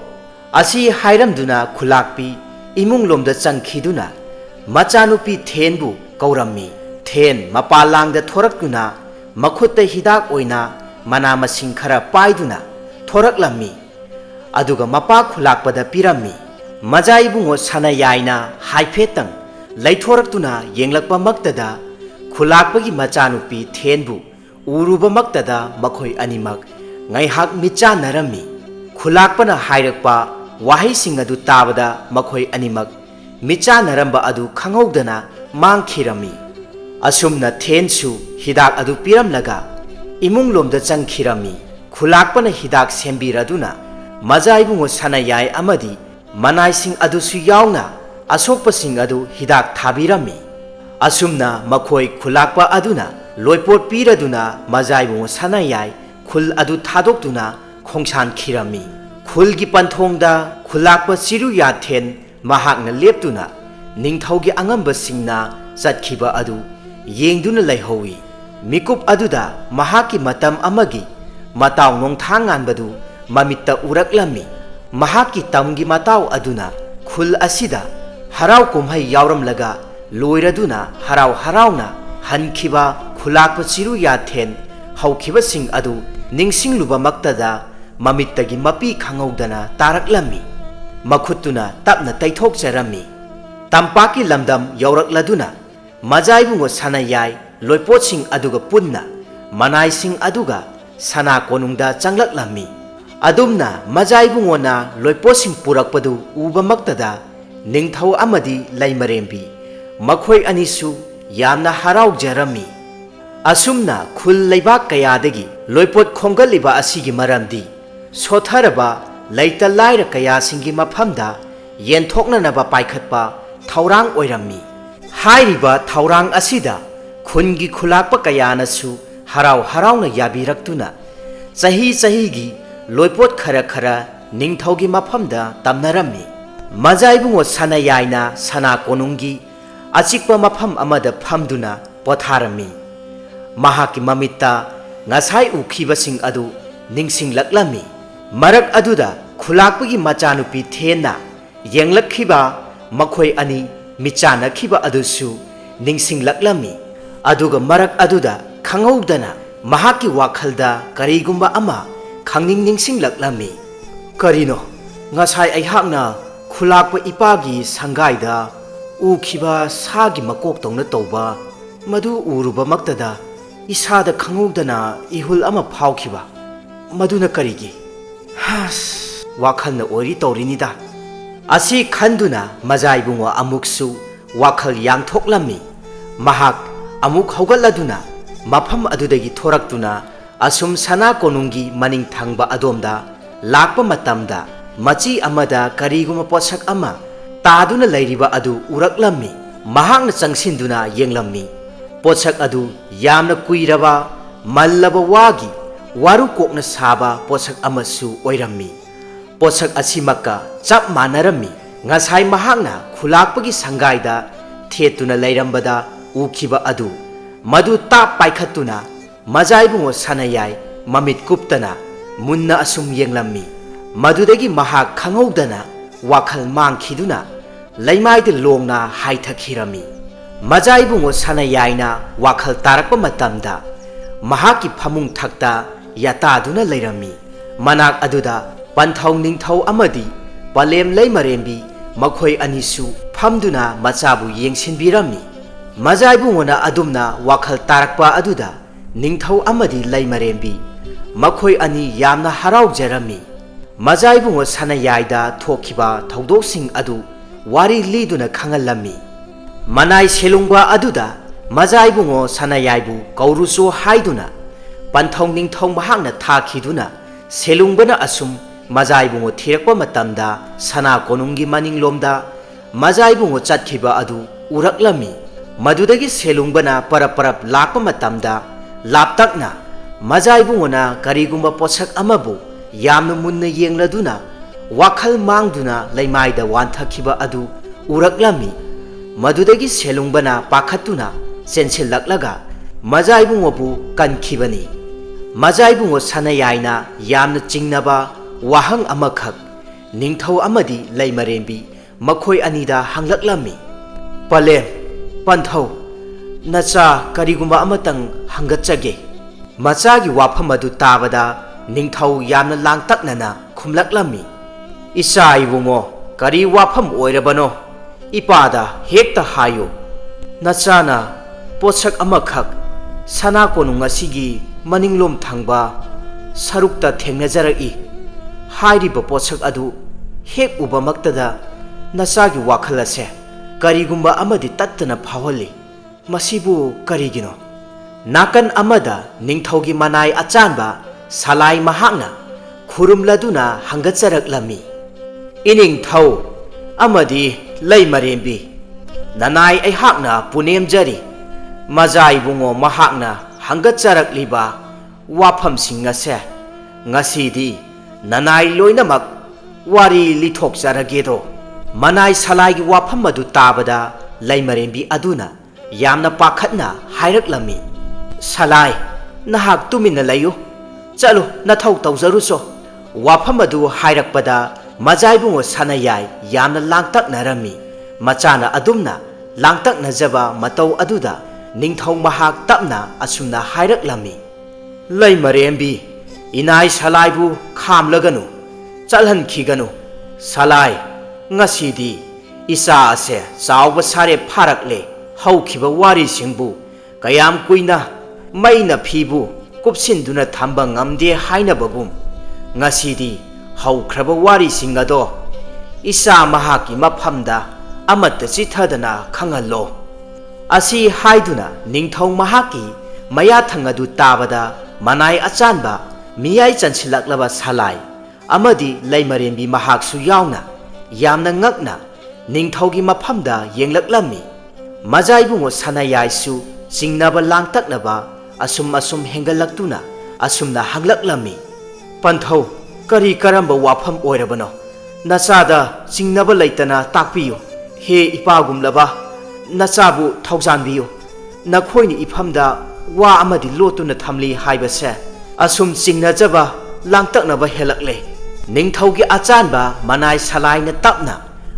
ꯑꯁꯤ ꯍꯥꯏꯔꯝꯗꯨꯅ ꯈꯨꯂꯥꯛꯄꯤ ꯏꯃꯨꯡꯂꯣꯝꯗ ꯆꯪꯈꯤꯗꯨꯅ ꯃꯆꯥꯅꯨꯄꯤ ꯊꯦꯟꯕꯨ ꯀꯧꯔꯝꯃꯤ꯫ ꯊꯦꯟ ꯃꯄꯥꯟꯂꯥꯡꯗ ꯊꯣꯔꯛꯇꯨꯅ ꯃꯈꯨꯠꯇ ꯍꯤꯗꯥꯛ ꯑꯣꯏꯅ ꯃꯅꯥ ꯃꯁꯤꯡ ꯈꯔ ꯄꯥꯏꯗꯨꯅ ꯊꯣꯔꯛꯂꯝꯃꯤ꯫ ꯑꯗꯨꯒ ꯃꯄꯥ ꯈꯨꯂꯥꯛꯄꯗ ꯄꯤꯔꯝꯃꯤ꯫ ꯃꯖꯥꯏꯕꯨꯡꯉꯣ ꯁꯅꯥꯌꯥꯏꯅ ꯍꯥꯏꯐꯦꯠꯇꯪ ꯂꯩꯊꯣꯔꯛꯇꯨꯅ ꯌꯦꯡꯂꯛꯄꯃꯛꯇꯗ ꯈꯨꯂꯥꯛꯄꯒꯤ ꯃꯆꯥꯅꯨꯄꯤ ꯊꯦꯟꯕꯨ ꯎꯔꯨꯕꯃꯛꯇꯗ ꯃꯈꯣꯏ ꯑꯅꯤꯃꯛ ꯉꯥꯏꯍꯥꯛ ꯃꯤꯠꯆꯥꯟꯅꯔꯝꯃꯤ꯫ ꯈꯨꯂꯥꯛꯄꯅ ꯍꯥꯏꯔꯛꯄ ꯋꯥꯍꯩꯁꯤꯡ ꯑꯗꯨ ꯇꯥꯕꯗ ꯃꯈꯣꯏ ꯑꯅꯤꯃꯛ ꯃꯤꯠꯆꯥꯟꯅꯔꯝꯕ ꯑꯗꯨ ꯈꯪꯍꯧꯗꯅ ꯃꯥꯡꯈꯤꯔꯝꯃꯤ꯫ ꯑꯁꯨꯝꯅ ꯊꯦꯟꯁꯨ ꯍꯤꯗꯥꯛ ꯑꯗꯨ ꯄꯤꯔꯝꯂꯒ ꯏꯃꯨꯡꯂꯣꯝꯗ ꯆꯪꯈꯤꯔꯝꯃꯤ꯫ ꯈꯨꯂꯥꯛꯄꯅ ꯍꯤꯗꯥꯛ ꯁꯦꯝꯕꯤꯔꯗꯨꯅ Maja ibungo sanayai amadi manaising adusu yauna asokpasing adu hidak thabirami. Asumna makhoi khulakpa aduna loipot piraduna maja ibungo sanayai khul adu thadokduna khongsan khirami. Khulgi panthongda khulakpa chiru yathen mahakna leptuna ningthaugi angambasingna chatkhiba adu yengduna laihowi. Mikup aduda mahaki matam amagi mataw nongthangan badu mamitta uraklami. Mahaki tamgi mataw aduna khul asida harau kumhai yauramlaga loiraduna harau harauna hankhiba khulakpa chiru yathen haukhiba sing adu ningsingluba maktada mamittagi mapi khangawdana taraklami. Makhutuna tapna taithokjarami. Tampaki lamdam yaurakladuna maja ibungo sanayai loipotsing aduga punna manaising aduga sana konungda changlaklami. Adumna maja ibungona loipotsing purakpadu uba maktada ningthau amadi laimarembi makhoi anisu yamna haraujjarami. Asumna khul leibak kayadagi loipot khonggaliba asigi maramdi sotharaba laita laira kayasingi mafamda yenthoknanaba paikhatpa thaurang oirami. Hairiba thaurang asida khungi khulakpa kayanasu harau harauna yabiraktuna chahi chahigi loipot khara khara ningthaugi mafamda tamnarami. Maja ibungo sanayaina sana konungi achikpa mafam amada famduna potharami. Mahaki mamitta ngasai ukhibasing adu ningsinglaklami. Marak aduda khulakpagi machanupi thena yenglakhiba makhoi ani michanakhiba adusu ningsinglaklami. Aduga marak aduda khangawdana mahaki wakhalda karigumba ama khangning ningsinglaklami. Karino ngasai aihakna khulakpa ipagi sangaida ukhiba sagi makok tongna tawba madu uruba maktada isada khangawdana ihul ama phawkhiba maduna karigi wakhalna ori tawrinida. Asi khanduna maja ibungo amuksu wakhal yangthoklami. Mahak amuk haugatladuna mafam adudagi thoraktuna asum sana konungi maning thangba adomda lakpa matamda machi amada kariguma posak ama taduna lairiba adu uraklami. Mahakna changsinduna yenglammi. Posak adu yamna kuiraba mallaba wagi waru kokna saba posak amasu oirammi. Posak asimaka chap manarami. Ngasai mahakna khulakpagi sangaida thetuna lairambada ukhiba adu madu tap paikhatuna maja ibungo sanayai mamit kuptana munna asum yenglammi. Madudagi mahak khangawdana wakhal mangkhiduna laimaida longna haithakhirami. Maja ibungo sanayaina wakhal tarakpa matamda mahaki phamung thakta yataduna lairami. Manak aduda panthau ningthau amadi palem laimarembi makhoi anisu phamduna machabu yengsinbirami. Maja ibungona adumna wakhal tarakpa aduda ningthau amadi laimarembi makhoi ani yamna haraujjarami. Maja ibungo sanayaida thokhiba thaudoksing adu wari liduna khangalami. Manai selungba aduda maja ibungo sanayaibu kauruso haiduna panthau ningthau mahakna thakhiduna selungbana asum maja ibungo thirakpa matamda sana konungi maninglomda maja ibungo chatkhiba adu uraklami. Madudagi selungbana parap lakpa matamda laptakna maja ibungona karigumba posak amabu yamna munna yengladuna wakhal mangduna laimaida wanthakhiba adu uraklami. Madudagi selungbana pakhatuna chensillaklaga maja ibungobu kankhibani. Maja ibungo sanayaina yamna chingnaba wahang amakhak ningthau amadi laimarembi makhoi anida hanglaklami. Palem panthau nacha karigumba amatang hangatchage. Machagi wafam adu tabada ningthau yamna langtaknana khumlaklami. Isa ibungo kari wafam oirabano ipada hekta hayo. Nachana posak amakhak sana konung asigi maninglom thangba sarukta thengnajaraki. Hairiba posak adu hek uba maktada nachagi wakhal ase karigumba amadi tattana phawali. Masibu karigino nakan amada ningthaugi manai achanba salai mahakna ꯈꯨꯔꯨꯝꯂꯗꯨꯅ ꯍꯪꯒꯠꯆꯔꯛꯂꯝꯃꯤ꯫ ꯏꯅꯤꯡꯊꯧ ꯑꯃꯗꯤ ꯂꯩꯃꯔꯦꯝꯕꯤ, ꯅꯅꯥꯏ ꯑꯩꯍꯥꯛꯅ ꯄꯨꯅꯦꯝꯖꯔꯤ꯫ ꯃꯖꯥ ꯏꯕꯨꯡꯉꯣ ꯃꯍꯥꯛꯅ ꯍꯪꯒꯠꯆꯔꯛꯂꯤꯕ ꯋꯥꯐꯝꯁꯤꯡ ꯑꯁꯦ ꯉꯁꯤꯗꯤ ꯅꯅꯥꯏ ꯂꯣꯏꯅꯃꯛ ꯋꯥꯔꯤ ꯂꯤꯊꯣꯛꯆꯔꯒꯦꯗꯣ꯫ ꯃꯅꯥꯏ ꯁꯂꯥꯏꯒꯤ ꯋꯥꯐꯝ ꯑꯗꯨ ꯇꯥꯕꯗ ꯂꯩꯃꯔꯦꯝꯕꯤ ꯑꯗꯨꯅ ꯌꯥꯝꯅ ꯄꯥꯈꯠꯅ ꯍꯥꯏꯔꯛꯂꯝꯃꯤ꯫ ꯁꯂꯥꯏ, ꯅꯍꯥꯛ ꯇꯨꯃꯤꯟꯅ ꯂꯩꯌꯨ, ꯆꯠꯂꯨ ꯅꯊꯧ ꯇꯧꯖꯔꯨꯆꯣ꯫ ꯋꯥꯐꯝ ꯑꯗꯨ ꯍꯥꯏꯔꯛꯄꯗ ꯃꯖꯥꯏꯕꯨꯡꯉꯣ ꯁꯅꯥꯌꯥꯏ ꯌꯥꯝꯅ ꯂꯥꯡꯇꯛꯅꯔꯝꯃꯤ꯫ ꯃꯆꯥꯅ ꯑꯗꯨꯝꯅ ꯂꯥꯡꯇꯛꯅꯖꯕ ꯃꯇꯧ ꯑꯗꯨꯗ ꯅꯤꯡꯊꯧ ꯃꯍꯥꯛ ꯇꯞꯅ ꯑꯁꯨꯝꯅ ꯍꯥꯏꯔꯛꯂꯝꯃꯤ꯫ ꯂꯩꯃꯔꯦꯝꯕꯤ, ꯏꯅꯥꯏ ꯁꯂꯥꯏꯕꯨ ꯈꯥꯝꯂꯒꯅꯨ, ꯆꯠꯍꯟꯈꯤꯒꯅꯨ꯫ ꯁꯂꯥꯏ, ꯉꯁꯤꯗꯤ ꯏꯆꯥ ꯑꯁꯦ ꯆꯥꯎꯕ ꯁꯥꯔꯦꯞ ꯐꯥꯔꯛꯂꯦ꯫ ꯍꯧꯈꯤꯕ ꯋꯥꯔꯤꯁꯤꯡꯕꯨ ꯀꯌꯥꯝ ꯀꯨꯏꯅ ꯃꯩꯅ ꯐꯤꯕꯨ ꯀꯨꯞꯁꯤꯟꯗꯨꯅ ꯊꯝꯕ ꯉꯝꯗꯦ ꯍꯥꯏꯅꯕꯒꯨꯝ ꯉꯁꯤꯗꯤ ꯍꯧꯈ꯭ꯔꯕ ꯋꯥꯔꯤꯁꯤꯡ ꯑꯗꯣ ꯏꯆꯥ ꯃꯍꯥꯛꯀꯤ ꯃꯐꯝꯗ ꯑꯃꯠꯇ ꯆꯤꯊꯗꯅ ꯈꯪꯍꯜꯂꯣ꯫ ꯑꯁꯤ ꯍꯥꯏꯗꯨꯅ ꯅꯤꯡꯊꯧ ꯃꯍꯥꯛꯀꯤ ꯃꯌꯥꯊꯪ ꯑꯗꯨ ꯇꯥꯕꯗ ꯃꯅꯥꯏ ꯑꯆꯥꯟꯕ ꯃꯤꯌꯥꯏ ꯆꯟꯁꯤꯜꯂꯛꯂꯕ ꯁꯂꯥꯏ ꯑꯃꯗꯤ ꯂꯩꯃꯔꯦꯝꯕꯤ ꯃꯍꯥꯛꯁꯨ ꯌꯥꯎꯅ ꯌꯥꯝꯅ ꯉꯛꯅ ꯅꯤꯡꯊꯧꯒꯤ ꯃꯐꯝꯗ ꯌꯦꯡꯂꯛꯂꯝꯃꯤ꯫ ꯃꯖꯥꯏꯕꯨꯡꯉꯣ ꯁꯅꯥꯌꯥꯏꯁꯨ ꯆꯤꯡꯅꯕ ꯂꯥꯡꯇꯛꯅꯕ ꯑꯁꯨꯝ ꯍꯦꯟꯒꯠꯂꯛꯇꯨꯅ ꯑꯁꯨꯝꯅ ꯍꯪꯂꯛꯂꯝꯃꯤ꯫ ꯄꯟꯊꯧ, ꯀꯔꯤ ꯀꯔꯝꯕ ꯋꯥꯐꯝ ꯑꯣꯏꯔꯕꯅꯣ? ꯅꯆꯥꯗ ꯆꯤꯡꯅꯕ ꯂꯩꯇꯅ ꯇꯥꯛꯄꯤꯌꯨ꯫ ꯍꯦ ꯏꯄꯥꯒꯨꯝꯂꯕ, ꯅꯆꯥꯕꯨ ꯊꯧꯖꯥꯟꯕꯤꯌꯨ꯫ ꯅꯈꯣꯏꯅ ꯏꯐꯝꯗ ꯋꯥ ꯑꯃꯗꯤ ꯂꯣꯠꯇꯨꯅ ꯊꯝꯂꯤ ꯍꯥꯏꯕꯁꯦ ꯑꯁꯨꯝ ꯆꯤꯡꯅꯖꯕ ꯂꯥꯡꯇꯛꯅꯕ ꯍꯦꯜꯂꯛꯂꯦ꯫ ꯅꯤꯡꯊꯧꯒꯤ ꯑꯆꯥꯟꯕ ꯃꯅꯥꯏ ꯁꯂꯥꯏꯅ ꯇꯞꯅ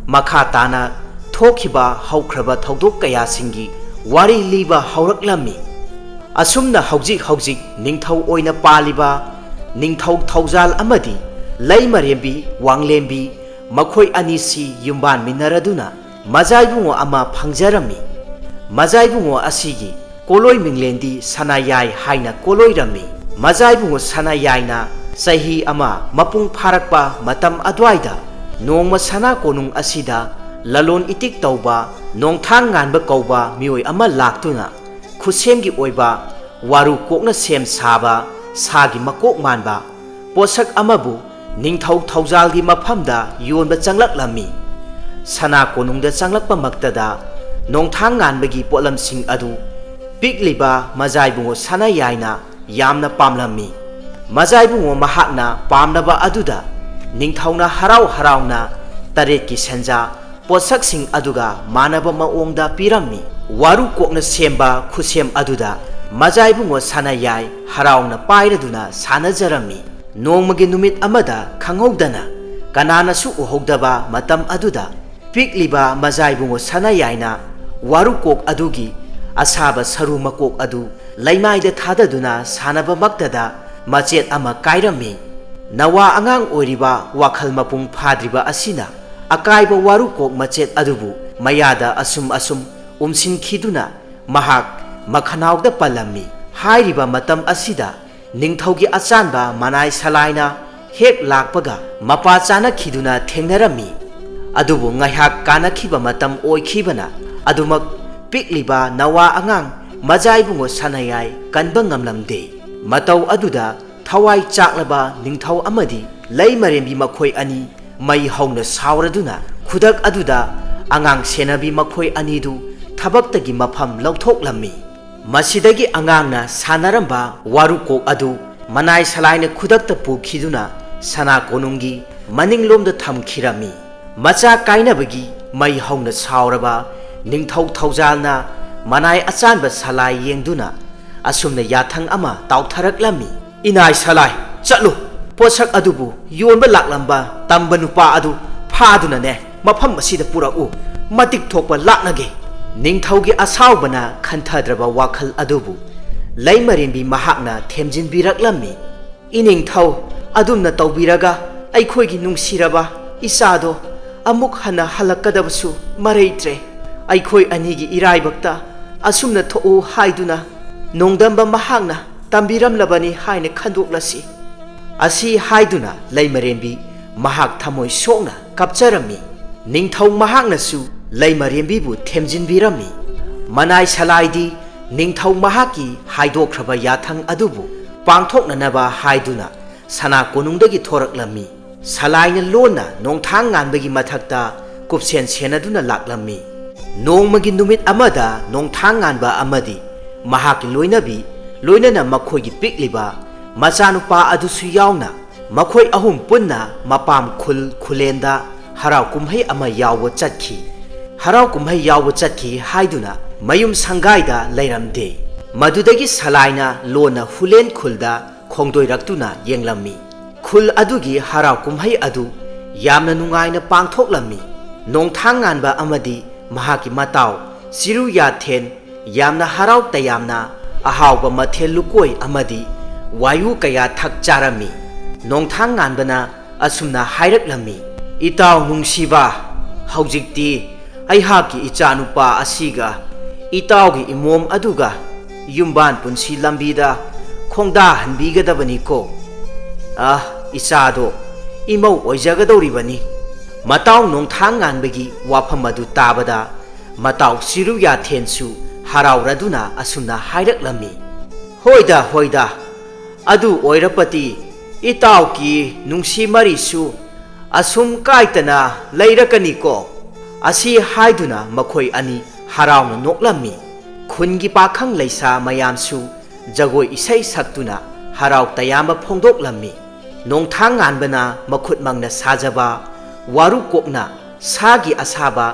ꯃꯈꯥ ꯇꯥꯅ ꯊꯣꯛꯈꯤꯕ ꯍꯧꯈ꯭ꯔꯕ ꯊꯧꯗꯣꯛ ꯀꯌꯥꯁꯤꯡꯒꯤ ꯋꯥꯔꯤ ꯂꯤꯕ ꯍꯧꯔꯛꯂꯝꯃꯤ꯫ ꯑꯁꯨꯝꯅ ꯍꯧꯖꯤꯛ ꯅꯤꯡꯊꯧ ꯑꯣꯏꯅ ꯄꯥꯜꯂꯤꯕ ꯅꯤꯡꯊꯧ ꯊꯧꯖꯥꯜ ꯑꯃꯗꯤ ꯂꯩꯃꯔꯦꯝꯕꯤ ꯋꯥꯡꯂꯦꯝꯕꯤ ꯃꯈꯣꯏ ꯑꯅꯤꯁꯤ ꯌꯨꯝꯕꯥꯟꯃꯤꯟꯅꯔꯗꯨꯅ ꯃꯖꯥꯏꯕꯨꯡꯉꯣ ꯑꯃ ꯐꯪꯖꯔꯝꯃꯤ꯫ ꯃꯖꯥꯏꯕꯨꯡꯉꯣ ꯑꯁꯤꯒꯤ ꯀꯣꯂꯣꯏ ꯃꯤꯡꯂꯦꯟꯗꯤ ꯁꯅꯥꯌꯥꯏ ꯍꯥꯏꯅ ꯀꯣꯂꯣꯏꯔꯝꯃꯤ꯫ ꯃꯖꯥꯏꯕꯨꯡꯉꯣ ꯁꯅꯥꯌꯥꯏꯅ ꯆꯍꯤ ꯑꯃ ꯃꯄꯨꯡ ꯐꯥꯔꯛꯄ ꯃꯇꯝ ꯑꯗꯨꯋꯥꯏꯗ ꯅꯣꯡꯃ ꯁꯅꯥ ꯀꯣꯅꯨꯡ ꯑꯁꯤꯗ ꯂꯂꯣꯟ ꯏꯇꯤꯛ ꯇꯧꯕ ꯅꯣꯡꯊꯥꯡ ꯉꯥꯟꯕ ꯀꯧꯕ ꯃꯤꯑꯣꯏ ꯑꯃ ꯂꯥꯛꯇꯨꯅ ꯈꯨꯠꯁꯦꯝꯒꯤ ꯑꯣꯏꯕ ꯋꯥꯔꯨ ꯀꯣꯛꯅ ꯁꯦꯝ ꯁꯥꯕ ꯁꯥꯒꯤ ꯃꯀꯣꯛ ꯃꯥꯟꯕ ꯄꯣꯠꯁꯛ ꯑꯃꯕꯨ ꯅꯤꯡꯊꯧ ꯊꯧꯖꯥꯜꯒꯤ ꯃꯐꯝꯗ ꯌꯣꯟꯕ ꯆꯪꯂꯛꯂꯝꯃꯤ꯫ ꯁꯅꯥ ꯀꯣꯅꯨꯡꯗ ꯆꯪꯂꯛꯄꯃꯛꯇꯗ ꯅꯣꯡꯊꯥꯡ ꯉꯥꯟꯕꯒꯤ ꯄꯣꯠꯂꯝꯁꯤꯡ ꯑꯗꯨ ꯄꯤꯛꯂꯤꯕ ꯃꯖꯥꯏꯕꯨꯡꯉꯣ ꯁꯅꯥꯌꯥꯏꯅ ꯌꯥꯝꯅ ꯄꯥꯝꯂꯝꯃꯤ꯫ ꯃꯖꯥꯏꯕꯨꯡꯉꯣ ꯃꯍꯥꯛꯅ ꯄꯥꯝꯂꯕ ꯑꯗꯨꯗ ꯅꯤꯡꯊꯧꯅ ꯍꯔꯥꯎ ꯍꯔꯥꯎꯅ ꯇꯔꯦꯠꯀꯤ ꯁꯦꯟꯖꯥ ꯄꯣꯠꯁꯛꯁꯤꯡ ꯑꯗꯨꯒ ꯃꯥꯟꯅꯕ ꯃꯑꯣꯡꯗ ꯄꯤꯔꯝꯃꯤ꯫ ꯋꯥꯔꯨ ꯀꯣꯛꯅ ꯁꯦꯝꯕ ꯈꯨꯠꯁꯦꯝ ꯑꯗꯨꯗ ꯃꯖꯥꯏꯕꯨꯡꯉꯣ ꯁꯅꯥꯌꯥꯏ ꯍꯔꯥꯎꯅ ꯄꯥꯏꯔꯗꯨꯅ ꯁꯥꯟꯅꯖꯔꯝꯃꯤ꯫ ꯅꯣꯡꯃꯒꯤ ꯅꯨꯃꯤꯠ ꯑꯃꯗ ꯈꯪꯍꯧꯗꯅ ꯀꯅꯥꯅꯁꯨ ꯎꯍꯧꯗꯕ ꯃꯇꯝ ꯑꯗꯨꯗ ꯄꯤꯛꯂꯤꯕ ꯃꯖꯥꯏꯕꯨꯡꯉꯣ ꯁꯅꯥꯌꯥꯏꯅ ꯋꯥꯔꯨꯀꯣꯛ ꯑꯗꯨꯒꯤ ꯑꯁꯥꯕ ꯁꯔꯨ ꯃꯀꯣꯛ ꯑꯗꯨ ꯂꯩꯃꯥꯏꯗ ꯊꯥꯗꯗꯨꯅ ꯁꯥꯟꯅꯕꯃꯛꯇꯗ ꯃꯆꯦꯠ ꯑꯃ ꯀꯥꯏꯔꯝꯃꯤ꯫ ꯅꯋꯥ ꯑꯉꯥꯡ ꯑꯣꯏꯔꯤꯕ ꯋꯥꯈꯜ ꯃꯄꯨꯡ ꯐꯥꯗ꯭ꯔꯤꯕ ꯑꯁꯤꯅ ꯑꯀꯥꯏꯕ ꯋꯥꯔꯨꯀꯣꯛ ꯃꯆꯦꯠ ꯑꯗꯨꯕꯨ ꯃꯌꯥꯗ ꯑꯁꯨꯝ ꯎꯝꯁꯤꯟꯈꯤꯗꯨꯅ ꯃꯍꯥꯛ ꯃꯈꯅꯥꯎꯗ ꯄꯜꯂꯝꯃꯤ꯫ ꯍꯥꯏꯔꯤꯕ ꯃꯇꯝ ꯑꯁꯤꯗ ꯅꯤꯡꯊꯧꯒꯤ ꯑꯆꯥꯟꯕ ꯃꯅꯥꯏ ꯁꯂꯥꯏꯅ ꯍꯦꯛ ꯂꯥꯛꯄꯒ ꯃꯄꯥ ꯆꯥꯅꯈꯤꯗꯨꯅ ꯊꯦꯡꯅꯔꯝꯃꯤ꯫ ꯑꯗꯨꯕꯨ ꯉꯥꯏꯍꯥꯛ ꯀꯥꯅꯈꯤꯕ ꯃꯇꯝ ꯑꯣꯏꯈꯤꯕꯅ ꯑꯗꯨꯃꯛ ꯄꯤꯛꯂꯤꯕ ꯅꯋꯥ ꯑꯉꯥꯡ ꯃꯖꯥꯏꯕꯨꯡꯉꯣ ꯁꯅꯥꯌꯥꯏ ꯀꯟꯕ ꯉꯝꯂꯝꯗꯦ꯫ ꯃꯇꯧ ꯑꯗꯨꯗ ꯊꯋꯥꯏ ꯆꯥꯛꯂꯕ ꯅꯤꯡꯊꯧ ꯑꯃꯗꯤ ꯂꯩꯃꯔꯦꯝꯕꯤ ꯃꯈꯣꯏ ꯑꯅꯤ ꯃꯩ ꯍꯧꯅ ꯁꯥꯎꯔꯗꯨꯅ ꯈꯨꯗꯛ ꯑꯗꯨꯗ ꯑꯉꯥꯡ ꯁꯦꯟꯅꯕꯤ ꯃꯈꯣꯏ ꯑꯅꯤꯗꯨ ꯊꯕꯛꯇꯒꯤ ꯃꯐꯝ ꯂꯧꯊꯣꯛꯂꯝꯃꯤ꯫ ꯃꯁꯤꯗꯒꯤ ꯑꯉꯥꯡꯅ ꯁꯥꯟꯅꯔꯝꯕ ꯋꯥꯔꯨꯀꯣꯛ ꯑꯗꯨ ꯃꯅꯥꯏ ꯁꯂꯥꯏꯅ ꯈꯨꯗꯛꯇ ꯄꯨꯈꯤꯗꯨꯅ ꯁꯅꯥ ꯀꯣꯅꯨꯡꯒꯤ ꯃꯅꯤꯡꯂꯣꯝꯗ ꯊꯝꯈꯤꯔꯝꯃꯤ꯫ ꯃꯆꯥ ꯀꯥꯏꯅꯕꯒꯤ ꯃꯩ ꯍꯧꯅ ꯁꯥꯎꯔꯕ ꯅꯤꯡꯊꯧ ꯊꯧꯖꯥꯜꯅ ꯃꯅꯥꯏ ꯑꯆꯥꯟꯕ ꯁꯂꯥꯏ ꯌꯦꯡꯗꯨꯅ ꯑꯁꯨꯝꯅ ꯌꯥꯊꯪ ꯑꯃ ꯇꯥꯎꯊꯔꯛꯂꯝꯃꯤ꯫ ꯏꯅꯥꯏ ꯁꯂꯥꯏ, ꯆꯠꯂꯨ, ꯄꯣꯠꯁꯛ ꯑꯗꯨꯕꯨ ꯌꯣꯟꯕ ꯂꯥꯛꯂꯝꯕ ꯇꯝꯕ ꯅꯨꯄꯥ ꯑꯗꯨ ꯐꯥꯗꯨꯅꯅꯦ ꯃꯐꯝ ꯑꯁꯤꯗ ꯄꯨꯔꯛꯎ, ꯃꯇꯤꯛ ꯊꯣꯛꯄ ꯂꯥꯛꯅꯒꯦ꯫ ꯅꯤꯡꯊꯧꯒꯤ ꯑꯁꯥꯎꯕꯅ ꯈꯟꯊꯗ꯭ꯔꯕ ꯋꯥꯈꯜ ꯑꯗꯨꯕꯨ ꯂꯩꯃꯔꯦꯝꯕꯤ ꯃꯍꯥꯛꯅ ꯊꯦꯝꯖꯤꯟꯕꯤꯔꯛꯂꯝꯃꯤ꯫ ꯏꯅꯤꯡꯊꯧ, ꯑꯗꯨꯝꯅ ꯇꯧꯕꯤꯔꯒ ꯑꯩꯈꯣꯏꯒꯤ ꯅꯨꯡꯁꯤꯔꯕ ꯏꯆꯥꯗꯣ ꯑꯃꯨꯛ ꯍꯟꯅ ꯍꯜꯂꯛꯀꯗꯕꯁꯨ ꯃꯔꯩꯇ꯭ꯔꯦ꯫ ꯑꯩꯈꯣꯏ ꯑꯅꯤꯒꯤ ꯏꯔꯥꯏꯕꯛꯇ ꯑꯁꯨꯝꯅ ꯊꯣꯛꯎ ꯍꯥꯏꯗꯨꯅ ꯅꯣꯡꯗꯝꯕ ꯃꯍꯥꯛꯅ ꯇꯝꯕꯤꯔꯝꯂꯕꯅꯤ ꯍꯥꯏꯅ ꯈꯟꯗꯣꯛꯂꯁꯤ꯫ ꯑꯁꯤ ꯍꯥꯏꯗꯨꯅ ꯂꯩꯃꯔꯦꯝꯕꯤ ꯃꯍꯥꯛ ꯊꯃꯣꯏ ꯁꯣꯛꯅ ꯀꯞꯆꯔꯝꯃꯤ꯫ ꯅꯤꯡꯊꯧ ꯃꯍꯥꯛꯅꯁꯨ ꯂꯩꯃꯔꯦꯝꯕꯤꯕꯨ ꯊꯦꯝꯖꯤꯟꯕꯤꯔꯝꯃꯤ꯫ ꯃꯅꯥꯏ ꯁꯂꯥꯏꯗꯤ ꯅꯤꯡꯊꯧ ꯃꯍꯥꯛꯀꯤ ꯍꯥꯏꯗꯣꯛꯈ꯭ꯔꯕ ꯌꯥꯊꯪ ꯑꯗꯨꯕꯨ ꯄꯥꯡꯊꯣꯛꯅꯅꯕ ꯍꯥꯏꯗꯨꯅ ꯁꯅꯥ ꯀꯣꯅꯨꯡꯗꯒꯤ ꯊꯣꯔꯛꯂꯝꯃꯤ ꯁꯂꯥꯏꯅ ꯂꯣꯟꯅ ꯅꯣꯡꯊꯥꯡ ꯉꯥꯟꯕꯒꯤ ꯃꯊꯛꯇ ꯀꯨꯞꯁꯦꯟ ꯁꯦꯟꯅꯗꯨꯅ ꯂꯥꯛꯂꯝꯃꯤ ꯅꯣꯡꯃꯒꯤ ꯅꯨꯃꯤꯠ ꯑꯃꯗ ꯅꯣꯡꯊꯥꯡ ꯉꯥꯟꯕ ꯑꯃꯗꯤ ꯃꯍꯥꯛꯀꯤ ꯂꯣꯏꯅꯕꯤ ꯂꯣꯏꯅꯅ ꯃꯈꯣꯏꯒꯤ ꯄꯤꯛꯂꯤꯕ ꯃꯆꯥꯅꯨꯄꯥ ꯑꯗꯨꯁꯨ ꯌꯥꯎꯅ ꯃꯈꯣꯏ ꯑꯍꯨꯝ ꯄꯨꯟꯅ ꯃꯄꯥꯝ ꯈꯨꯂꯦꯟꯗ ꯍꯔꯥꯎ ꯀꯨꯝꯍꯩ ꯑꯃ ꯌꯥꯎꯕ ꯆꯠꯈꯤ ꯍꯔꯥꯎ ꯀꯨꯝꯍꯩ ꯌꯥꯎꯕ ꯆꯠꯈꯤ ꯍꯥꯏꯗꯨꯅ ꯃꯌꯨꯝ ꯁꯪꯒꯥꯏꯗ ꯂꯩꯔꯝꯗꯦ ꯃꯗꯨꯗꯒꯤ ꯁꯂꯥꯏꯅ ꯂꯣꯟꯅ ꯍꯨꯂꯦꯟ ꯈꯨꯜꯗ ꯈꯣꯡꯗꯣꯏꯔꯛꯇꯨꯅ ꯌꯦꯡꯂꯝꯃꯤ ꯈꯨꯜ ꯑꯗꯨꯒꯤ ꯍꯔꯥꯎ ꯀꯨꯝꯍꯩ ꯑꯗꯨ ꯌꯥꯝꯅ ꯅꯨꯡꯉꯥꯏꯅ ꯄꯥꯡꯊꯣꯛꯂꯝꯃꯤ ꯅꯣꯡꯊꯥꯡ ꯉꯥꯟꯕ ꯑꯃꯗꯤ ꯃꯍꯥꯛꯀꯤ ꯃꯇꯥꯎ ꯆꯤꯔꯨ ꯌꯥꯊꯦꯟ ꯌꯥꯝꯅ ꯍꯔꯥꯎ ꯇꯌꯥꯝꯅ ꯑꯍꯥꯎꯕ ꯃꯊꯦꯜ ꯂꯨꯀꯣꯏ ꯑꯃꯗꯤ ꯋꯥꯌꯨ ꯀꯌꯥ ꯊꯛ ꯆꯥꯔꯝꯃꯤ ꯅꯣꯡꯊꯥꯡ ꯉꯥꯟꯕꯅ ꯑꯁꯨꯝꯅ ꯍꯥꯏꯔꯛꯂꯝꯃꯤ ꯏꯇꯥꯎ ꯅꯨꯡꯁꯤꯕ ꯍꯧꯖꯤꯛꯇꯤ ꯑꯩꯍꯥꯛꯀꯤ ꯏꯆꯥꯅꯨꯄꯥ ꯑꯁꯤꯒ ꯏꯇꯥꯎꯒꯤ ꯏꯃꯣꯝ ꯑꯗꯨꯒ ꯌꯨꯝꯕꯥꯟ ꯄꯨꯟꯁꯤ ꯂꯝꯕꯤꯗ ꯈꯣꯡꯗꯥꯍꯟꯕꯤꯒꯗꯕꯅꯤꯀꯣ ꯏꯆꯥꯗꯣ ꯏꯃꯧ ꯑꯣꯏꯖꯒꯗꯧꯔꯤꯕꯅꯤ ꯃꯇꯥꯎ ꯅꯣꯡꯊꯥꯡ ꯉꯥꯟꯕꯒꯤ ꯋꯥꯐꯝ ꯑꯗꯨ ꯇꯥꯕꯗ ꯃꯇꯥꯎ ꯆꯤꯔꯨ ꯌꯥꯊꯦꯟꯁꯨ ꯍꯔꯥꯎꯔꯗꯨꯅ ꯑꯁꯨꯝꯅ ꯍꯥꯏꯔꯛꯂꯝꯃꯤ ꯍꯣꯏꯗ ꯍꯣꯏꯗ ꯑꯗꯨ ꯑꯣꯏꯔꯄꯗꯤ ꯏꯇꯥꯎꯒꯤ ꯅꯨꯡꯁꯤ ꯃꯔꯤꯁꯨ ꯑꯁꯨꯝ ꯀꯥꯏꯇꯅ ꯂꯩꯔꯀꯅꯤꯀꯣ ꯑꯁꯤ ꯍꯥꯏꯗꯨꯅ ꯃꯈꯣꯏ ꯑꯅꯤ ꯍꯔꯥꯎꯅ ꯅꯣꯛꯂꯝꯃꯤ ꯈꯨꯟꯒꯤ ꯄꯥꯈꯪ ꯂꯩꯁꯥ ꯃꯌꯥꯝꯁꯨ ꯖꯒꯣꯏ ꯏꯁꯩ ꯁꯛꯇꯨꯅ ꯍꯔꯥꯎ ꯇꯌꯥꯝꯕ ꯐꯣꯡꯗꯣꯛꯂꯝꯃꯤ ꯅꯣꯡꯊꯥꯡ ꯉꯥꯟꯕꯅ ꯃꯈꯨꯠꯃꯛꯅ ꯁꯥꯖꯕ ꯋꯥꯔꯨ ꯀꯣꯛꯅ ꯁꯥꯒꯤ ꯑꯁꯥꯕ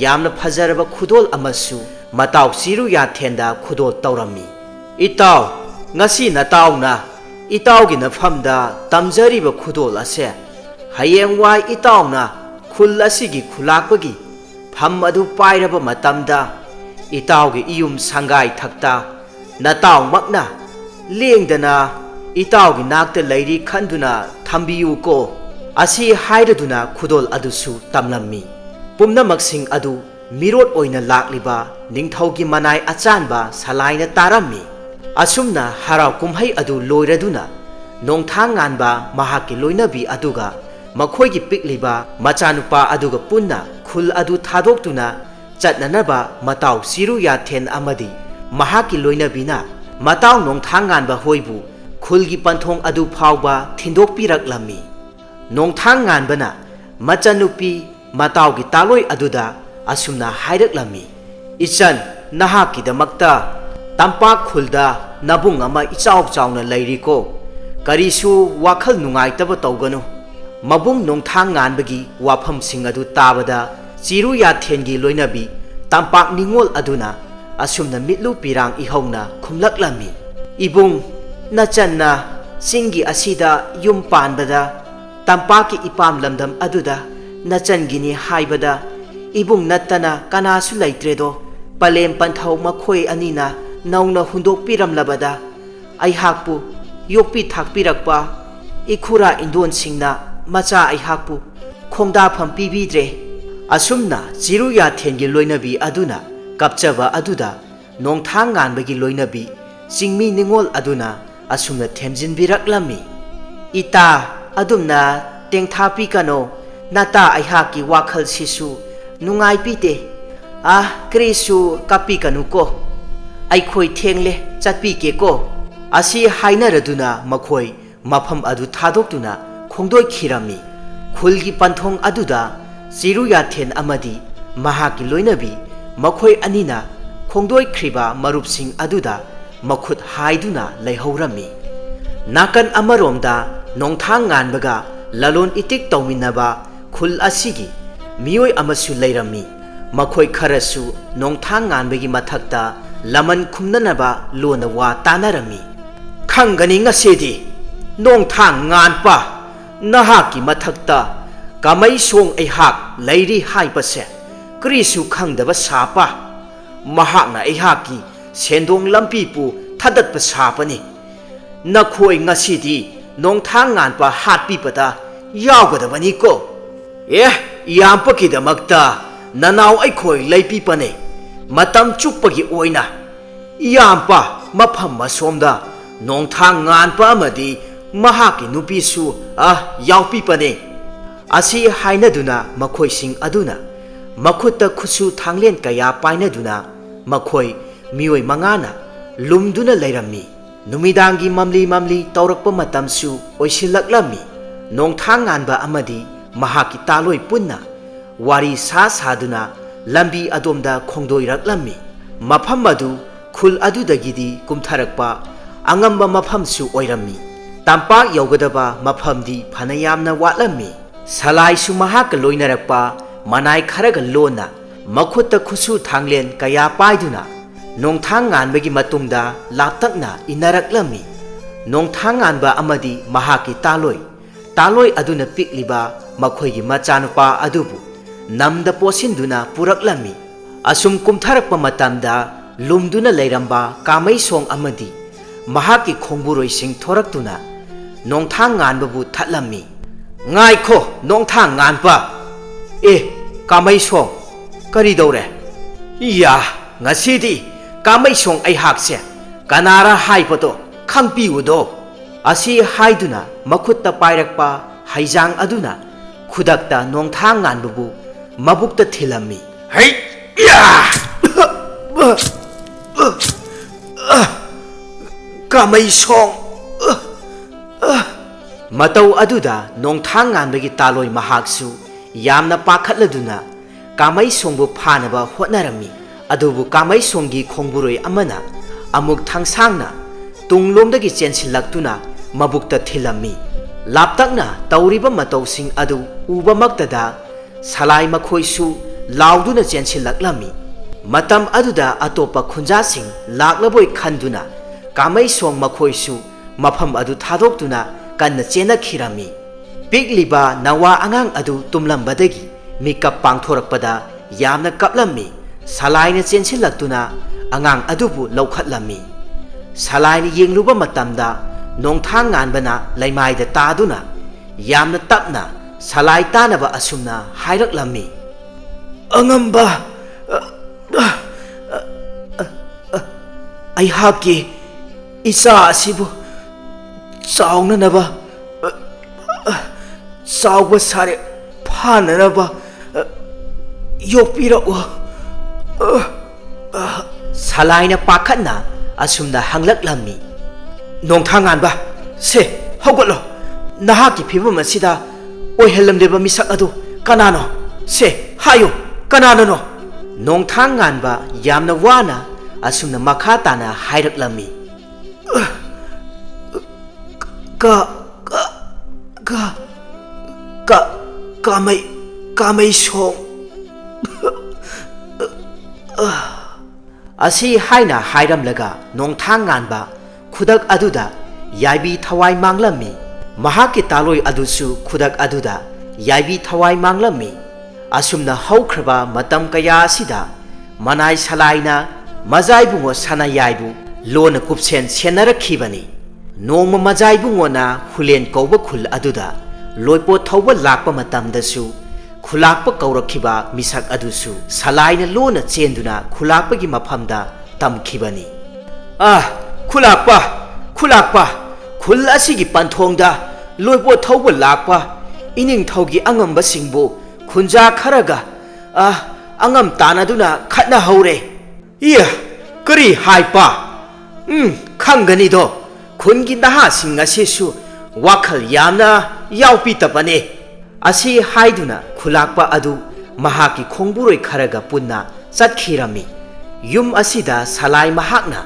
ꯌꯥꯝꯅ ꯐꯖꯔꯕ ꯈꯨꯗꯣꯜ ꯑꯃꯁꯨ ꯃꯇꯥꯎ ꯆꯤꯔꯨ ꯌꯥꯊꯦꯟꯗ ꯈꯨꯗꯣꯜ ꯇꯧꯔꯝꯃꯤ ꯏꯇꯥꯎ ꯉꯁꯤ ꯅꯇꯥꯎꯅ ꯏꯇꯥꯎꯒꯤ ꯅꯐꯝꯗ ꯇꯝꯖꯔꯤꯕ ꯈꯨꯗꯣꯜ ꯑꯁꯦ ꯍꯌꯦꯡꯋꯥꯏ ꯏꯇꯥꯎꯅ ꯈꯨꯜ ꯑꯁꯤꯒꯤ ꯈꯨꯂꯥꯛꯄꯒꯤ ꯐꯝ ꯑꯗꯨ ꯄꯥꯏꯔꯕ ꯃꯇꯝꯗ ꯏꯇꯥꯎꯒꯤ ꯏꯌꯨꯝ ꯁꯪꯒꯥꯏ ꯊꯛꯇ ꯅꯇꯥꯎꯃꯛꯅ ꯂꯦꯡꯗꯅ ꯏꯇꯥꯎꯒꯤ ꯅꯥꯛꯇ ꯂꯩꯔꯤ ꯈꯟꯗꯨꯅ ꯊꯝꯕꯤꯌꯨꯀꯣ ꯑꯁꯤ ꯍꯥꯏꯔꯗꯨꯅ ꯈꯨꯗꯣꯜ ꯑꯗꯨꯁꯨ ꯇꯝꯂꯝꯃꯤ ꯄꯨꯝꯅꯃꯛꯁꯤꯡ ꯑꯗꯨ ꯃꯤꯔꯣꯠ ꯑꯣꯏꯅ ꯂꯥꯛꯂꯤꯕ ꯅꯤꯡꯊꯧꯒꯤ ꯃꯅꯥꯏ ꯑꯆꯥꯟꯕ ꯁꯂꯥꯏꯅ ꯇꯥꯔꯝꯃꯤ ꯑꯁꯨꯝꯅ ꯍꯔꯥꯎ ꯀꯨꯝꯍꯩ ꯑꯗꯨ ꯂꯣꯏꯔꯗꯨꯅ ꯅꯣꯡꯊꯥꯡ ꯉꯥꯟꯕ ꯃꯍꯥꯛꯀꯤ ꯂꯣꯏꯅꯕꯤ ꯑꯗꯨꯒ ꯃꯈꯣꯏꯒꯤ ꯄꯤꯛꯂꯤꯕ ꯃꯆꯥꯅꯨꯄꯥ ꯑꯗꯨꯒ ꯄꯨꯟꯅ ꯈꯨꯜ ꯑꯗꯨ ꯊꯥꯗꯣꯛꯇꯨꯅ ꯆꯠꯅꯅꯕ ꯃꯇꯥꯎ ꯆꯤꯔꯨ ꯌꯥꯊꯦꯟ ꯑꯃꯗꯤ ꯃꯍꯥꯛꯀꯤ ꯂꯣꯏꯅꯕꯤꯅ ꯃꯇꯥꯎ ꯅꯣꯡꯊꯥꯡ ꯉꯥꯟꯕ ꯍꯣꯏꯕꯨ ꯈꯨꯜꯒꯤ ꯄꯟꯊꯣꯡ ꯑꯗꯨ ꯐꯥꯎꯕ ꯊꯤꯟꯗꯣꯛꯄꯤꯔꯛꯂꯝꯃꯤ ꯅꯣꯡꯊꯥꯡ ꯉꯥꯟꯕꯅ ꯃꯆꯟꯅꯨꯄꯤ ꯃꯇꯥꯎꯒꯤ ꯇꯥꯂꯣꯏ ꯑꯗꯨꯗ ꯑꯁꯨꯝꯅ ꯍꯥꯏꯔꯛꯂꯝꯃꯤ ꯏꯆꯟ ꯅꯍꯥꯛꯀꯤꯗꯃꯛꯇ ꯇꯝꯄꯥꯛ ꯈꯨꯜꯗ ꯅꯕꯨꯡ ꯑꯃ ꯏꯆꯥꯎ ꯆꯥꯎꯅ ꯂꯩꯔꯤꯀꯣ ꯀꯔꯤꯁꯨ ꯋꯥꯈꯜ ꯅꯨꯡꯉꯥꯏꯇꯕ ꯇꯧꯒꯅꯨ ꯃꯕꯨꯡ ꯅꯣꯡꯊꯥꯡ ꯉꯥꯟꯕꯒꯤ ꯋꯥꯐꯝꯁꯤꯡ ꯑꯗꯨ ꯇꯥꯕꯗ ꯆꯤꯔꯨ ꯌꯥꯊꯦꯟꯒꯤ ꯂꯣꯏꯅꯕꯤ ꯇꯝꯄꯥꯛ ꯅꯤꯡꯉꯣꯜ ꯑꯗꯨꯅ ꯑꯁꯨꯝꯅ ꯃꯤꯠꯂꯨ ꯄꯤꯔꯥꯡ ꯏꯍꯧꯅ ꯈꯨꯝꯂꯛꯂꯝꯃꯤ ꯏꯕꯨꯡ ꯅꯆꯟꯅ ꯆꯤꯡꯒꯤ ꯑꯁꯤꯗ ꯌꯨꯝ ꯄꯥꯟꯕꯗ ꯇꯝꯄꯥꯛꯀꯤ ꯏꯄꯥꯝ ꯂꯝꯗꯝ ꯑꯗꯨꯗ ꯅꯆꯟꯒꯤꯅꯤ ꯍꯥꯏꯕꯗ ꯏꯕꯨꯡ ꯅꯠꯇꯅ ꯀꯅꯥꯁꯨ ꯂꯩꯇ꯭ꯔꯦꯗꯣ ꯄꯂꯦꯝ ꯄꯟꯊꯧ ꯃꯈꯣꯏ ꯑꯅꯤꯅ ꯅꯧꯅ ꯍꯨꯟꯗꯣꯛꯄꯤꯔꯝꯂꯕꯗ ꯑꯩꯍꯥꯛꯄꯨ ꯌꯣꯛꯄꯤ ꯊꯥꯛꯄꯤꯔꯛꯄ ꯏꯈꯨꯔꯥ ꯏꯟꯗꯣꯟꯁꯤꯡꯅ ꯃꯆꯥ ꯑꯩꯍꯥꯛꯄꯨ ꯈꯣꯡꯗꯥꯐꯝ ꯄꯤꯕꯤꯗ꯭ꯔꯦ ꯑꯁꯨꯝꯅ ꯆꯤꯔꯨ ꯌꯥꯊꯦꯟꯒꯤ ꯂꯣꯏꯅꯕꯤ ꯑꯗꯨꯅ ꯀꯞꯆꯕ ꯑꯗꯨꯗ ꯅꯣꯡꯊꯥꯡ ꯉꯥꯟꯕꯒꯤ ꯂꯣꯏꯅꯕꯤ ꯆꯤꯡꯃꯤ ꯅꯤꯡꯉꯣꯜ ꯑꯗꯨꯅ ꯑꯁꯨꯝꯅ ꯊꯦꯝꯖꯤꯟꯕꯤꯔꯛꯂꯝꯃꯤ ꯏꯇꯥ ꯑꯗꯨꯝꯅ ꯇꯦꯡꯊꯥꯄꯤꯒꯅꯣ ꯅꯇꯥ ꯑꯩꯍꯥꯛꯀꯤ ꯋꯥꯈꯜꯁꯤꯁꯨ ꯅꯨꯡꯉꯥꯏꯕꯤꯗꯦ ꯀꯔꯤꯁꯨ ꯀꯞꯄꯤꯒꯅꯨꯀꯣ ꯑꯩꯈꯣꯏ ꯊꯦꯡꯂꯦ ꯆꯠꯄꯤꯒꯦꯀꯣ ꯑꯁꯤ ꯍꯥꯏꯅꯔꯗꯨꯅ ꯃꯈꯣꯏ ꯃꯐꯝ ꯑꯗꯨ ꯊꯥꯗꯣꯛꯇꯨꯅ ꯈꯣꯡꯗꯣꯏꯈꯤꯔꯝꯃꯤ ꯈꯨꯜꯒꯤ ꯄꯟꯊꯣꯡ ꯑꯗꯨꯗ ꯆꯤꯔꯨ ꯌꯥꯊꯦꯟ ꯑꯃꯗꯤ ꯃꯍꯥꯛꯀꯤ ꯂꯣꯏꯅꯕꯤ ꯃꯈꯣꯏ ꯑꯅꯤꯅ ꯈꯣꯡꯗꯣꯏꯈ꯭ꯔꯤꯕ ꯃꯔꯨꯞꯁꯤꯡ ꯑꯗꯨꯗ ꯃꯈꯨꯠ ꯍꯥꯏꯗꯨꯅ ꯂꯩꯍꯧꯔꯝꯃꯤ ꯅꯥꯀꯟ ꯑꯃꯔꯣꯝꯗ ꯅꯣꯡꯊꯥꯡ ꯉꯥꯟꯕꯒ ꯂꯂꯣꯟ ꯏꯇꯤꯛ ꯇꯧꯃꯤꯟꯅꯕ ꯈꯨꯜ ꯑꯁꯤꯒꯤ ꯃꯤꯑꯣꯏ ꯑꯃꯁꯨ ꯂꯩꯔꯝꯃꯤ ꯃꯈꯣꯏ ꯈꯔꯁꯨ ꯅꯣꯡꯊꯥꯡ ꯉꯥꯟꯕꯒꯤ ꯃꯊꯛꯇ ꯂꯃꯟ ꯈꯨꯝꯅꯅꯕ ꯂꯣꯟꯅ ꯋꯥ ꯇꯥꯅꯔꯝꯃꯤ ꯈꯪꯒꯅꯤ ꯉꯁꯤꯗꯤ ꯅꯣꯡꯊꯥꯡ ꯉꯥꯟꯄ ꯅꯍꯥꯛꯀꯤ ꯃꯊꯛꯇ ꯀꯃꯩꯁꯣꯡ ꯑꯩꯍꯥꯛ ꯂꯩꯔꯤ ꯍꯥꯏꯕꯁꯦ ꯀꯔꯤꯁꯨ ꯈꯪꯗꯕ ꯁꯥꯄ ꯃꯍꯥꯛꯅ ꯑꯩꯍꯥꯛꯀꯤ ꯁꯦꯟꯗꯣꯡ ꯂꯝꯕꯤꯕꯨ ꯊꯥꯗꯠꯄ ꯁꯥꯄꯅꯤ ꯅꯈꯣꯏ ꯉꯁꯤꯗꯤ ꯅꯣꯡꯊꯥꯡ ꯉꯥꯟꯄ ꯍꯥꯠꯄꯤꯕꯗ ꯌꯥꯎꯒꯗꯕꯅꯤꯀꯣ ꯏꯌꯥꯝꯕꯒꯤꯗꯃꯛꯇ ꯅꯅꯥꯎ ꯑꯩꯈꯣꯏ ꯂꯩꯄꯤꯕꯅꯦ ꯃꯇꯝ ꯆꯨꯞꯄꯒꯤ ꯑꯣꯏꯅ ꯏꯌꯥꯝꯕ ꯃꯐꯝ ꯑꯁꯣꯝꯗ ꯅꯣꯡꯊꯥꯡ ꯉꯥꯟꯄ ꯑꯃꯗꯤ ꯃꯍꯥꯛꯀꯤ ꯅꯨꯄꯤꯁꯨ ꯌꯥꯎꯄꯤꯕꯅꯦ ꯑꯁꯤ ꯍꯥꯏꯅꯗꯨꯅ ꯃꯈꯣꯏꯁꯤꯡ ꯑꯗꯨꯅ ꯃꯈꯨꯠꯇ ꯈꯨꯠꯁꯨ ꯊꯥꯡꯂꯦꯟ ꯀꯌꯥ ꯄꯥꯏꯅꯗꯨꯅ ꯃꯈꯣꯏ ꯃꯤꯑꯣꯏ 5ꯅ ꯂꯨꯝꯗꯨꯅ ꯂꯩꯔꯝꯃꯤ नुमिदांगी ममली ममली तौरक्पा मतमसु ओइसिलक्लमी नोंथांग ng안ba amadi mahaki taloi punna wari sa saduna lambi adomda khongdoiraklami mafam adu khul adudagidi kumtharakpa angamba mafamsu oirami tampak yaugadaba mafamdi phanayamna watlami salai su mahak loinarakpa manai kharaga lona makhutta khusu thanglen kaya paiduna nongthang nganbagi matungda laptakna inaraklami nongthang nganba amadi mahaki taloi aduna pikliba makhoigi machanupa adubu namda posinduna puraklami asum kumtharakpa matamda lumduna leiramba kamai song amadi mahaki khongburoi sing thoraktuna nongthang nganbabu thatlami ngaikho nongthang nganpa kamai song kari dore ya ngasidi kamai song ai hakse kanara haipato khangpiudo asi haiduna makhutta pairakpa haijang aduna khudakta nongthang nganbabu mabukta thilami hai ya kamai song matau aduda nongthang nganbagi taloi mahaksu yamna pakhatladuna kamai songbu phanaba hotnarami adubu kamai songgi khongburoi amana amuk thangsangna tunglomdagi chensilaktuna mabukta thilami laptakna tauriba matausing adu ubamaktada salai makhoisu lauduna chensilaklami matam aduda atopa khunjasing laklaboi khanduna kamai song makhoisu mafam adu thadoktuna kanna chena khirami pikliba nawa angang adu tumlambadagi mikap pangthorakpada yamna kaplami salaina chensilaktuna angang adubu laukhatlami salaina yengluba matamda nongthang nganbana laimaida taduna yamna tapna salai tanaba asumna hairaklammi angamba ai haki isa asibu chaunanaba chauba sare phananaba yopirau salaina pakhatna asumna hanglaklammi nongthang nganba se hogotlo nahaki phibam asida oihelamdeba misak adu kanano se hayo kanano no nongthang nganba yamna wana asumna makha tana hairaklammi kamai song asi haina hairamlaga nongthang nganba khudak aduda yaibi thawai manglami mahaki taloi adusu khudak aduda yaibi thawai manglami asumna haukraba matam kaya asida manai salaina majaibungo sana yaibu lona kupsen senarakibani nongma majaibungona hulen kauba khul aduda loipo thauba lakpa matamdasu khulakpa kaurakhiba misak adusu salaina lona chenduna khulakpagi mafamda tamkhibani khulakpa khul asigi panthongda loipo thauba lakpa ining thaugi angamba singbu khunja kharaga angam tanaduna khatna haure iya kari haipa khangani do khungi naha singa sesu wakhal yamna yaupi tapane asi haiduna khulakpa adu mahaki khongburoi kharaga punna chatkhirami yum asida salai mahakna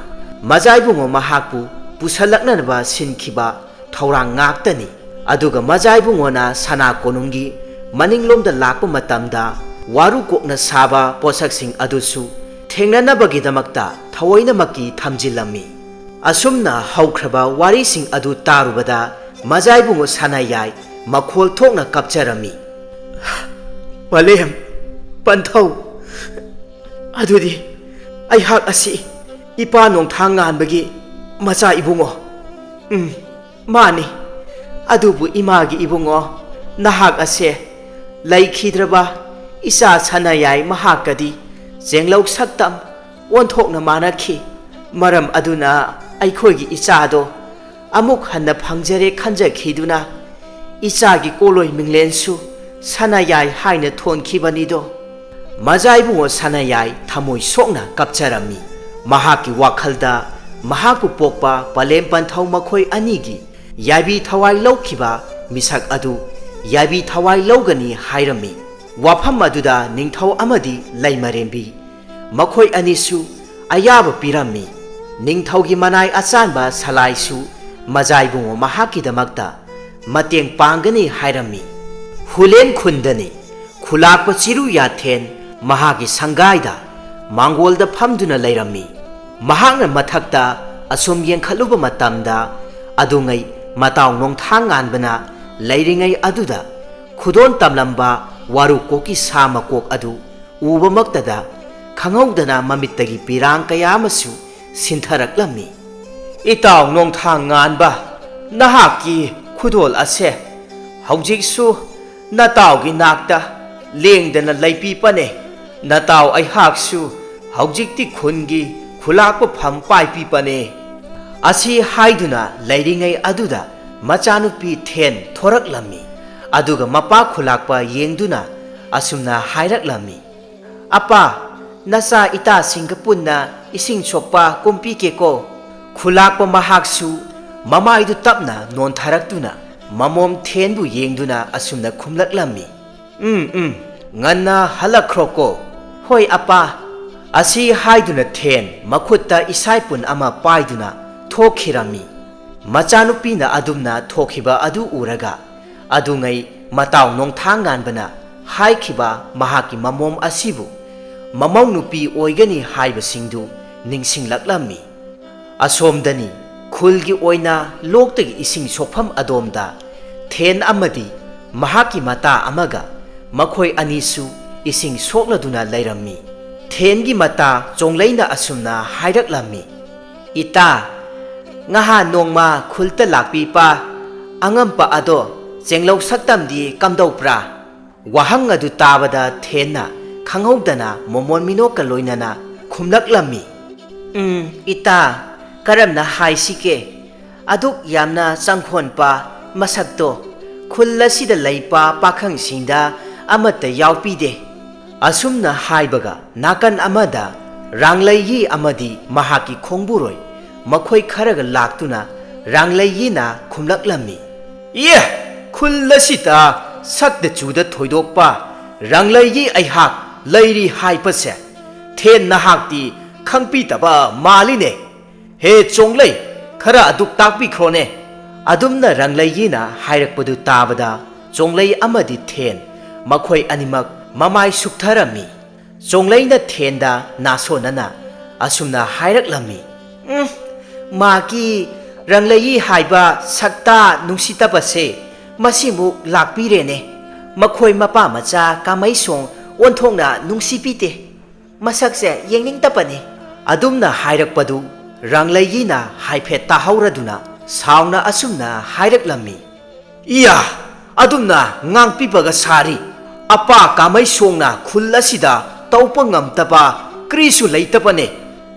majaibungo mahakpu pusalaknanaba sinkhiba thaurang ngaktani aduga majaibungona sana konungi maninglomda lakpa matamda waru kokna saba posaksing adusu thengnanabagidamakta thawoinamaki thamjilami asumna haukraba warising adu tarubada majaibungo sanayai makhol thokna kapcharami palem panthau adudi aihak asi ipa nongthang nganbagi macha ibungo mani adubu imagi ibungo nahak ase laikhidraba isa sanayai mahakadi jenglau saktam onthokna manakhi maram aduna aikhoigi ichado amuk hanna phangjare khanjakhiduna ichagi koloi minglensu sanayai haina thonkhibanido majaibungo sanayai thamoi sokna kapcharami mahaki wakhalda mahaku pokpa palem panthau makhoi anigi yabi thawai laukiba misak adu yabi thawai laugani hairami wafam aduda ningthau amadi laimarembi makhoi anisu ayaba pirami ningthaugi manai achanba salaisu majaibungo mahakidamakta mateng pangani hairami hulen khundani khulakpa chiru yathen mahagi sangaida mangolda phamduna lairami mahangna mathakta asum yengkhaluba matamda adungai mataw nongthang anbana lairingai aduda khudon tamlamba waru koki sama kok adu uba maktada khangawdana mamittagi pirang kayamasu sintharaklammi itaw nongthang nganba nahaki khudol ase haujiksu natawgi nakta lengdana laipi pane nataw ai haksu haujikti khungi khulakpa pham paipi pane asi haiduna lairingai aduda machanupi then thoraklammi aduga mapa khulakpa yengduna asumna hairaklammi apa nasa ita singga punna ising chokpa kumpi keko khulakpa mahaksu mamaidu tapna non tharaktuna mamom thenbu yengduna asumna khumlaklammi nganna halakroko hoi apa asi haiduna then makhutta isaipun ama paiduna thokhirami machanupina adumna thokhiba adu uraga adungai mataw nongthang nganbana haikhiba mahaki mamom asibu mamau nupi oigani haibasingdu ningsinglaklammi asomdani khulgi oina loktagi ising sokpham adomda then amadi mahaki mata amaga makhoi anisu ising sokladuna lairammi thengi mata chongleina asumna hairaklammi ita ngaha nongma khulta lakpi pa angampa ado chenglau saktamdi kamdopra wahang adu tabada thenna khanghaudana momon minokka loinana khumlaklammi ita karamna haisike aduk yamna changkhon pa masakto khulasida leipa pakhang singda amata yaupide asumna haibaga nakan amada ranglaiyi amadi mahaki khongburoi makhoi kharaga laktuna ranglaiyi na khumlaklammi ye khulasita sakda chuda thoidokpa ranglaiyi aihak lairi haipase then nahakti khangpi taba maline he chonglei khara aduk takpi khrone adumna ranglaiyi na hairakpadu tabada chonglei amadi then makhoi animak mamai suktharami chongleina thenda nasonana asumna hairaklammi maki ranglaiyi haiba sakta nungsitapase masimu lakpirene makhoi mapa macha kamaisong onthongna nungsipite masakse yengningtapani adumna hairakpadu ranglaiyi na haiphet tahauraduna sauna asumna hairaklammi iya adumna ngangpibaga sari apa kamai songna khulasida taupa ngamtaba krisu leitapane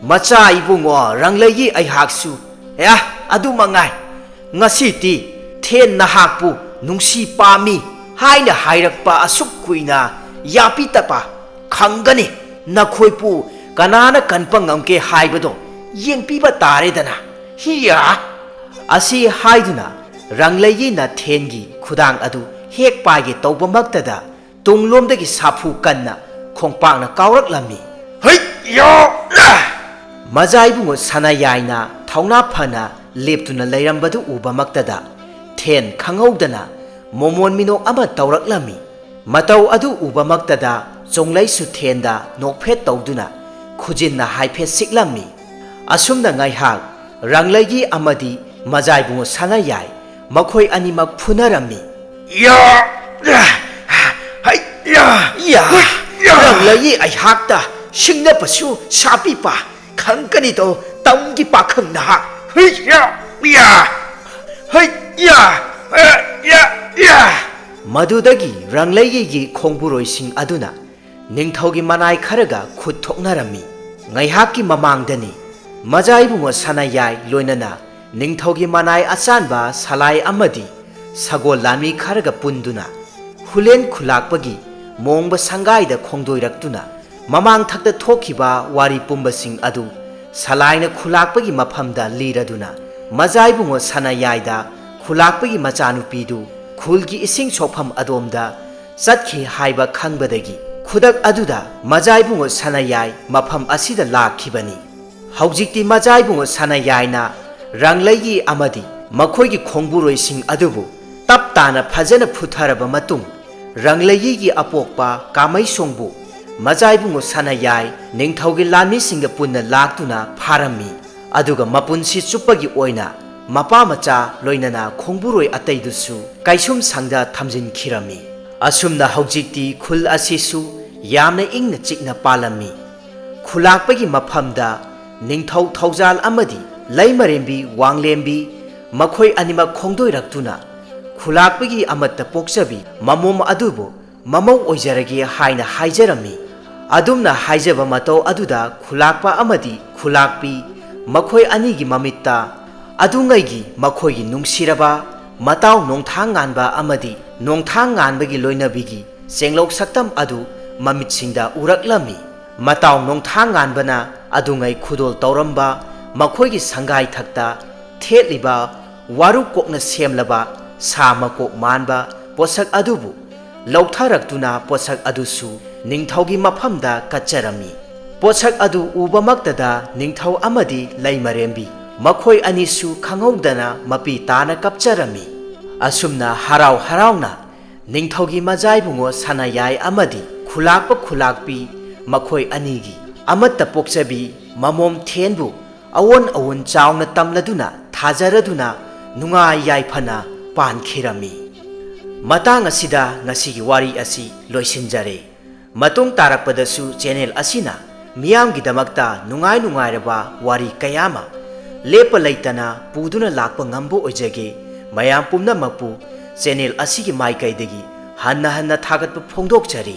macha ibungo ranglaiyi aihaksu ya adu mangai ngasiti then nahakpu nungsi pami haina hairakpa asuk kuina yapitapa khangani nakhoipu kanana kanpa ngamke haibado yengpiba taredana hiya asi haiduna ranglaiyi na thengi khudang adu hek paige taubamaktada tunglomdagi sapu kanna khongpakna kawraklammi hei yo majaibungo sanayaina thauna phana leptuna leirambadu ubamaktada then khanghaudana momon minok ama tawraklammi matau adu ubamaktada chonglaisu thenda nokphet tawduna khujinna haiphet siklammi asumna ngaihak ranglaiyi amadi majaibungo sanayai makhoi animak phunarammi ya ranglaiyi aihakta singna pasu sapi pa khangkani to tamgi pakhang na madudagi ranglaiyi gi khongburoi sing aduna ningthaugi manai kharaga khut thoknarammi ngaihakki mamangdani majaibungo sanayai loinana ningthaugi manai achanba salai amadi sagol lami kharaga punduna hulen khulakpagi mongba sangaida khongdoiraktuna mamang thakta thokhiba wari pumbasing adu ꯁꯂꯥꯏꯅ ꯈꯨꯂꯥꯛꯄꯒꯤ ꯃꯐꯝꯗ ꯂꯤꯔꯗꯨꯅ ꯃꯖꯥꯏꯕꯨꯡꯉꯣ ꯁꯅꯥꯌꯥꯏꯗ ꯈꯨꯂꯥꯛꯄꯒꯤ ꯃꯆꯥꯅꯨꯄꯤꯗꯨ ꯈꯨꯜꯒꯤ ꯏꯁꯤꯡ ꯁꯣꯛꯐꯝ ꯑꯗꯣꯝꯗ ꯆꯠꯈꯤ ꯍꯥꯏꯕ ꯈꯪꯕꯗꯒꯤ ꯈꯨꯗꯛ ꯑꯗꯨꯗ ꯃꯖꯥꯏꯕꯨꯡꯉꯣ ꯁꯅꯥꯌꯥꯏ ꯃꯐꯝ ꯑꯁꯤꯗ ꯂꯥꯛꯈꯤꯕꯅꯤ꯫ ꯍꯧꯖꯤꯛꯇꯤ ꯃꯖꯥꯏꯕꯨꯡꯉꯣ ꯁꯅꯥꯌꯥꯏꯅ ꯔꯪꯂꯩꯒꯤ ꯑꯃꯗꯤ ꯃꯈꯣꯏꯒꯤ ꯈꯣꯡꯕꯨꯔꯣꯏꯁꯤꯡ ꯑꯗꯨꯕꯨ ꯇꯞ ꯇꯥꯅ ꯐꯖꯅ ꯐꯨꯊꯔꯕ ꯃꯇꯨꯡ ꯔꯪꯂꯩꯒꯤ ꯑꯄꯣꯛꯄ ꯀꯥꯃꯩꯁꯣꯡꯕꯨ ꯃꯖꯥꯏꯕꯨꯡꯉꯣ ꯁꯅꯥꯌꯥꯏ ꯅꯤꯡꯊꯧꯒꯤ ꯂꯥꯟꯃꯤꯁꯤꯡꯒ ꯄꯨꯟꯅ ꯂꯥꯛꯇꯨꯅ ꯐꯥꯔꯝꯃꯤ꯫ ꯑꯗꯨꯒ ꯃꯄꯨꯟꯁꯤ ꯆꯨꯞꯄꯒꯤ ꯑꯣꯏꯅ ꯃꯄꯥ ꯃꯆꯥ ꯂꯣꯏꯅꯅ ꯈꯣꯡꯕꯨꯔꯣꯏ ꯑꯇꯩꯗꯨꯁꯨ ꯀꯩꯁꯨꯝꯁꯪꯗ ꯊꯝꯖꯤꯟꯈꯤꯔꯝꯃꯤ꯫ ꯑꯁꯨꯝꯅ ꯍꯧꯖꯤꯛꯇꯤ ꯈꯨꯜ ꯑꯁꯤꯁꯨ ꯌꯥꯝꯅ ꯏꯪꯅ ꯆꯤꯛꯅ ꯄꯥꯜꯂꯝꯃꯤ꯫ ꯈꯨꯂꯥꯛꯄꯒꯤ ꯃꯐꯝꯗ ꯅꯤꯡꯊꯧ ꯊꯧꯖꯥꯜ ꯑꯃꯗꯤ ꯂꯩꯃꯔꯦꯝꯕꯤ ꯋꯥꯡꯂꯦꯝꯕꯤ ꯃꯈꯣꯏ ꯑꯅꯤꯃꯛ ꯈꯣꯡꯗꯣꯏꯔꯛꯇꯨꯅ ꯈꯨꯂꯥꯛꯄꯒꯤ ꯑꯃꯠꯇ ꯄꯣꯛꯆꯕꯤ ꯃꯃꯣꯝ ꯑꯗꯨꯕꯨ ꯃꯃꯧ ꯑꯣꯏꯖꯔꯒꯦ ꯍꯥꯏꯅ ꯍꯥꯏꯖꯔꯝꯃꯤ꯫ ꯑꯗꯨꯝꯅ ꯍꯥꯏꯖꯕ ꯃꯇꯧ ꯑꯗꯨꯗ ꯈꯨꯂꯥꯛꯄ ꯑꯃꯗꯤ ꯈꯨꯂꯥꯛꯄꯤ ꯃꯈꯣꯏ ꯑꯅꯤꯒꯤ ꯃꯃꯤꯠꯇ ꯑꯗꯨꯉꯩꯒꯤ ꯃꯈꯣꯏꯒꯤ ꯅꯨꯡꯁꯤꯔꯕ ꯃꯇꯥꯎ ꯅꯣꯡꯊꯥꯡ ꯉꯥꯟꯕ ꯑꯃꯗꯤ ꯅꯣꯡꯊꯥꯡ ꯉꯥꯟꯕꯒꯤ ꯂꯣꯏꯅꯕꯤꯒꯤ ꯆꯦꯡꯂꯧ ꯁꯛꯇꯝ ꯑꯗꯨ ꯃꯃꯤꯠꯁꯤꯡꯗ ꯎꯔꯛꯂꯝꯃꯤ꯫ ꯃꯇꯥꯎ ꯅꯣꯡꯊꯥꯡ ꯉꯥꯟꯕꯅ ꯑꯗꯨꯉꯩ ꯈꯨꯗꯣꯜ ꯇꯧꯔꯝꯕ ꯃꯈꯣꯏꯒꯤ ꯁꯪꯒꯥꯏ ꯊꯛꯇ ꯊꯦꯠꯂꯤꯕ ꯋꯥꯔꯨ ꯀꯣꯛꯅ ꯁꯦꯝꯂꯕ ꯁꯥ ꯃꯀꯣꯛ ꯃꯥꯟꯕ ꯄꯣꯠꯁꯛ ꯑꯗꯨꯕꯨ ꯂꯧꯊꯔꯛꯇꯨꯅ ꯄꯣꯠꯁꯛ ꯑꯗꯨꯁꯨ ꯅꯤꯡꯊꯧꯒꯤ ꯃꯐꯝꯗ ꯀꯠꯆꯔꯝꯃꯤ꯫ ꯄꯣꯠꯁꯛ ꯑꯗꯨ ꯎꯕꯃꯛꯇꯗ ꯅꯤꯡꯊꯧ ꯑꯃꯗꯤ ꯂꯩꯃꯔꯦꯝꯕꯤ ꯃꯈꯣꯏ ꯑꯅꯤꯁꯨ ꯈꯪꯍꯧꯗꯅ ꯃꯄꯤ ꯇꯥꯅ ꯀꯞꯆꯔꯝꯃꯤ꯫ ꯑꯁꯨꯝꯅ ꯍꯔꯥꯎ ꯍꯔꯥꯎꯅ ꯅꯤꯡꯊꯧꯒꯤ ꯃꯖꯥꯏꯕꯨꯡꯉꯣ ꯁꯅꯥꯌꯥꯏ ꯑꯃꯗꯤ ꯈꯨꯂꯥꯛꯄ ꯈꯨꯂꯥꯛꯄꯤ ꯃꯈꯣꯏ ꯑꯅꯤꯒꯤ ꯑꯃꯠꯇ ꯄꯣꯛꯆꯕꯤ ꯃꯃꯣꯝ ꯊꯦꯟꯕꯨ ꯑꯋꯣꯟ ꯑꯋꯣꯟ ꯆꯥꯎꯅ ꯇꯝꯂꯗꯨꯅ ꯊꯥꯖꯔꯗꯨꯅ ꯅꯨꯡꯉꯥꯏ ꯌꯥꯏꯐꯅ ꯄꯥꯟꯈꯤꯔꯝꯃꯤ꯫ ꯃꯇꯥꯡ ꯑꯁꯤꯗ ꯉꯁꯤꯒꯤ ꯋꯥꯔꯤ ꯑꯁꯤ ꯂꯣꯏꯁꯤꯟꯖꯔꯦ꯫ ꯃꯇꯨꯡ ꯇꯥꯔꯛꯄꯗꯁꯨ ꯆꯦꯅꯦꯜ ꯑꯁꯤꯅ ꯃꯤꯌꯥꯝꯒꯤꯗꯃꯛꯇ ꯅꯨꯡꯉꯥꯏ ꯅꯨꯡꯉꯥꯏꯔꯕ ꯋꯥꯔꯤ ꯀꯌꯥ ꯑꯃ ꯂꯦꯞꯄ ꯂꯩꯇꯅ ꯄꯨꯗꯨꯅ ꯂꯥꯛꯄ ꯉꯝꯕ ꯑꯣꯏꯖꯒꯦ꯫ ꯃꯌꯥꯝ ꯄꯨꯝꯅꯃꯛꯄꯨ ꯆꯦꯅꯦꯜ ꯑꯁꯤꯒꯤ ꯃꯥꯏꯀꯩꯗꯒꯤ ꯍꯟꯅ ꯍꯟꯅ ꯊꯥꯒꯠꯄ ꯐꯣꯡꯗꯣꯛꯆꯔꯤ꯫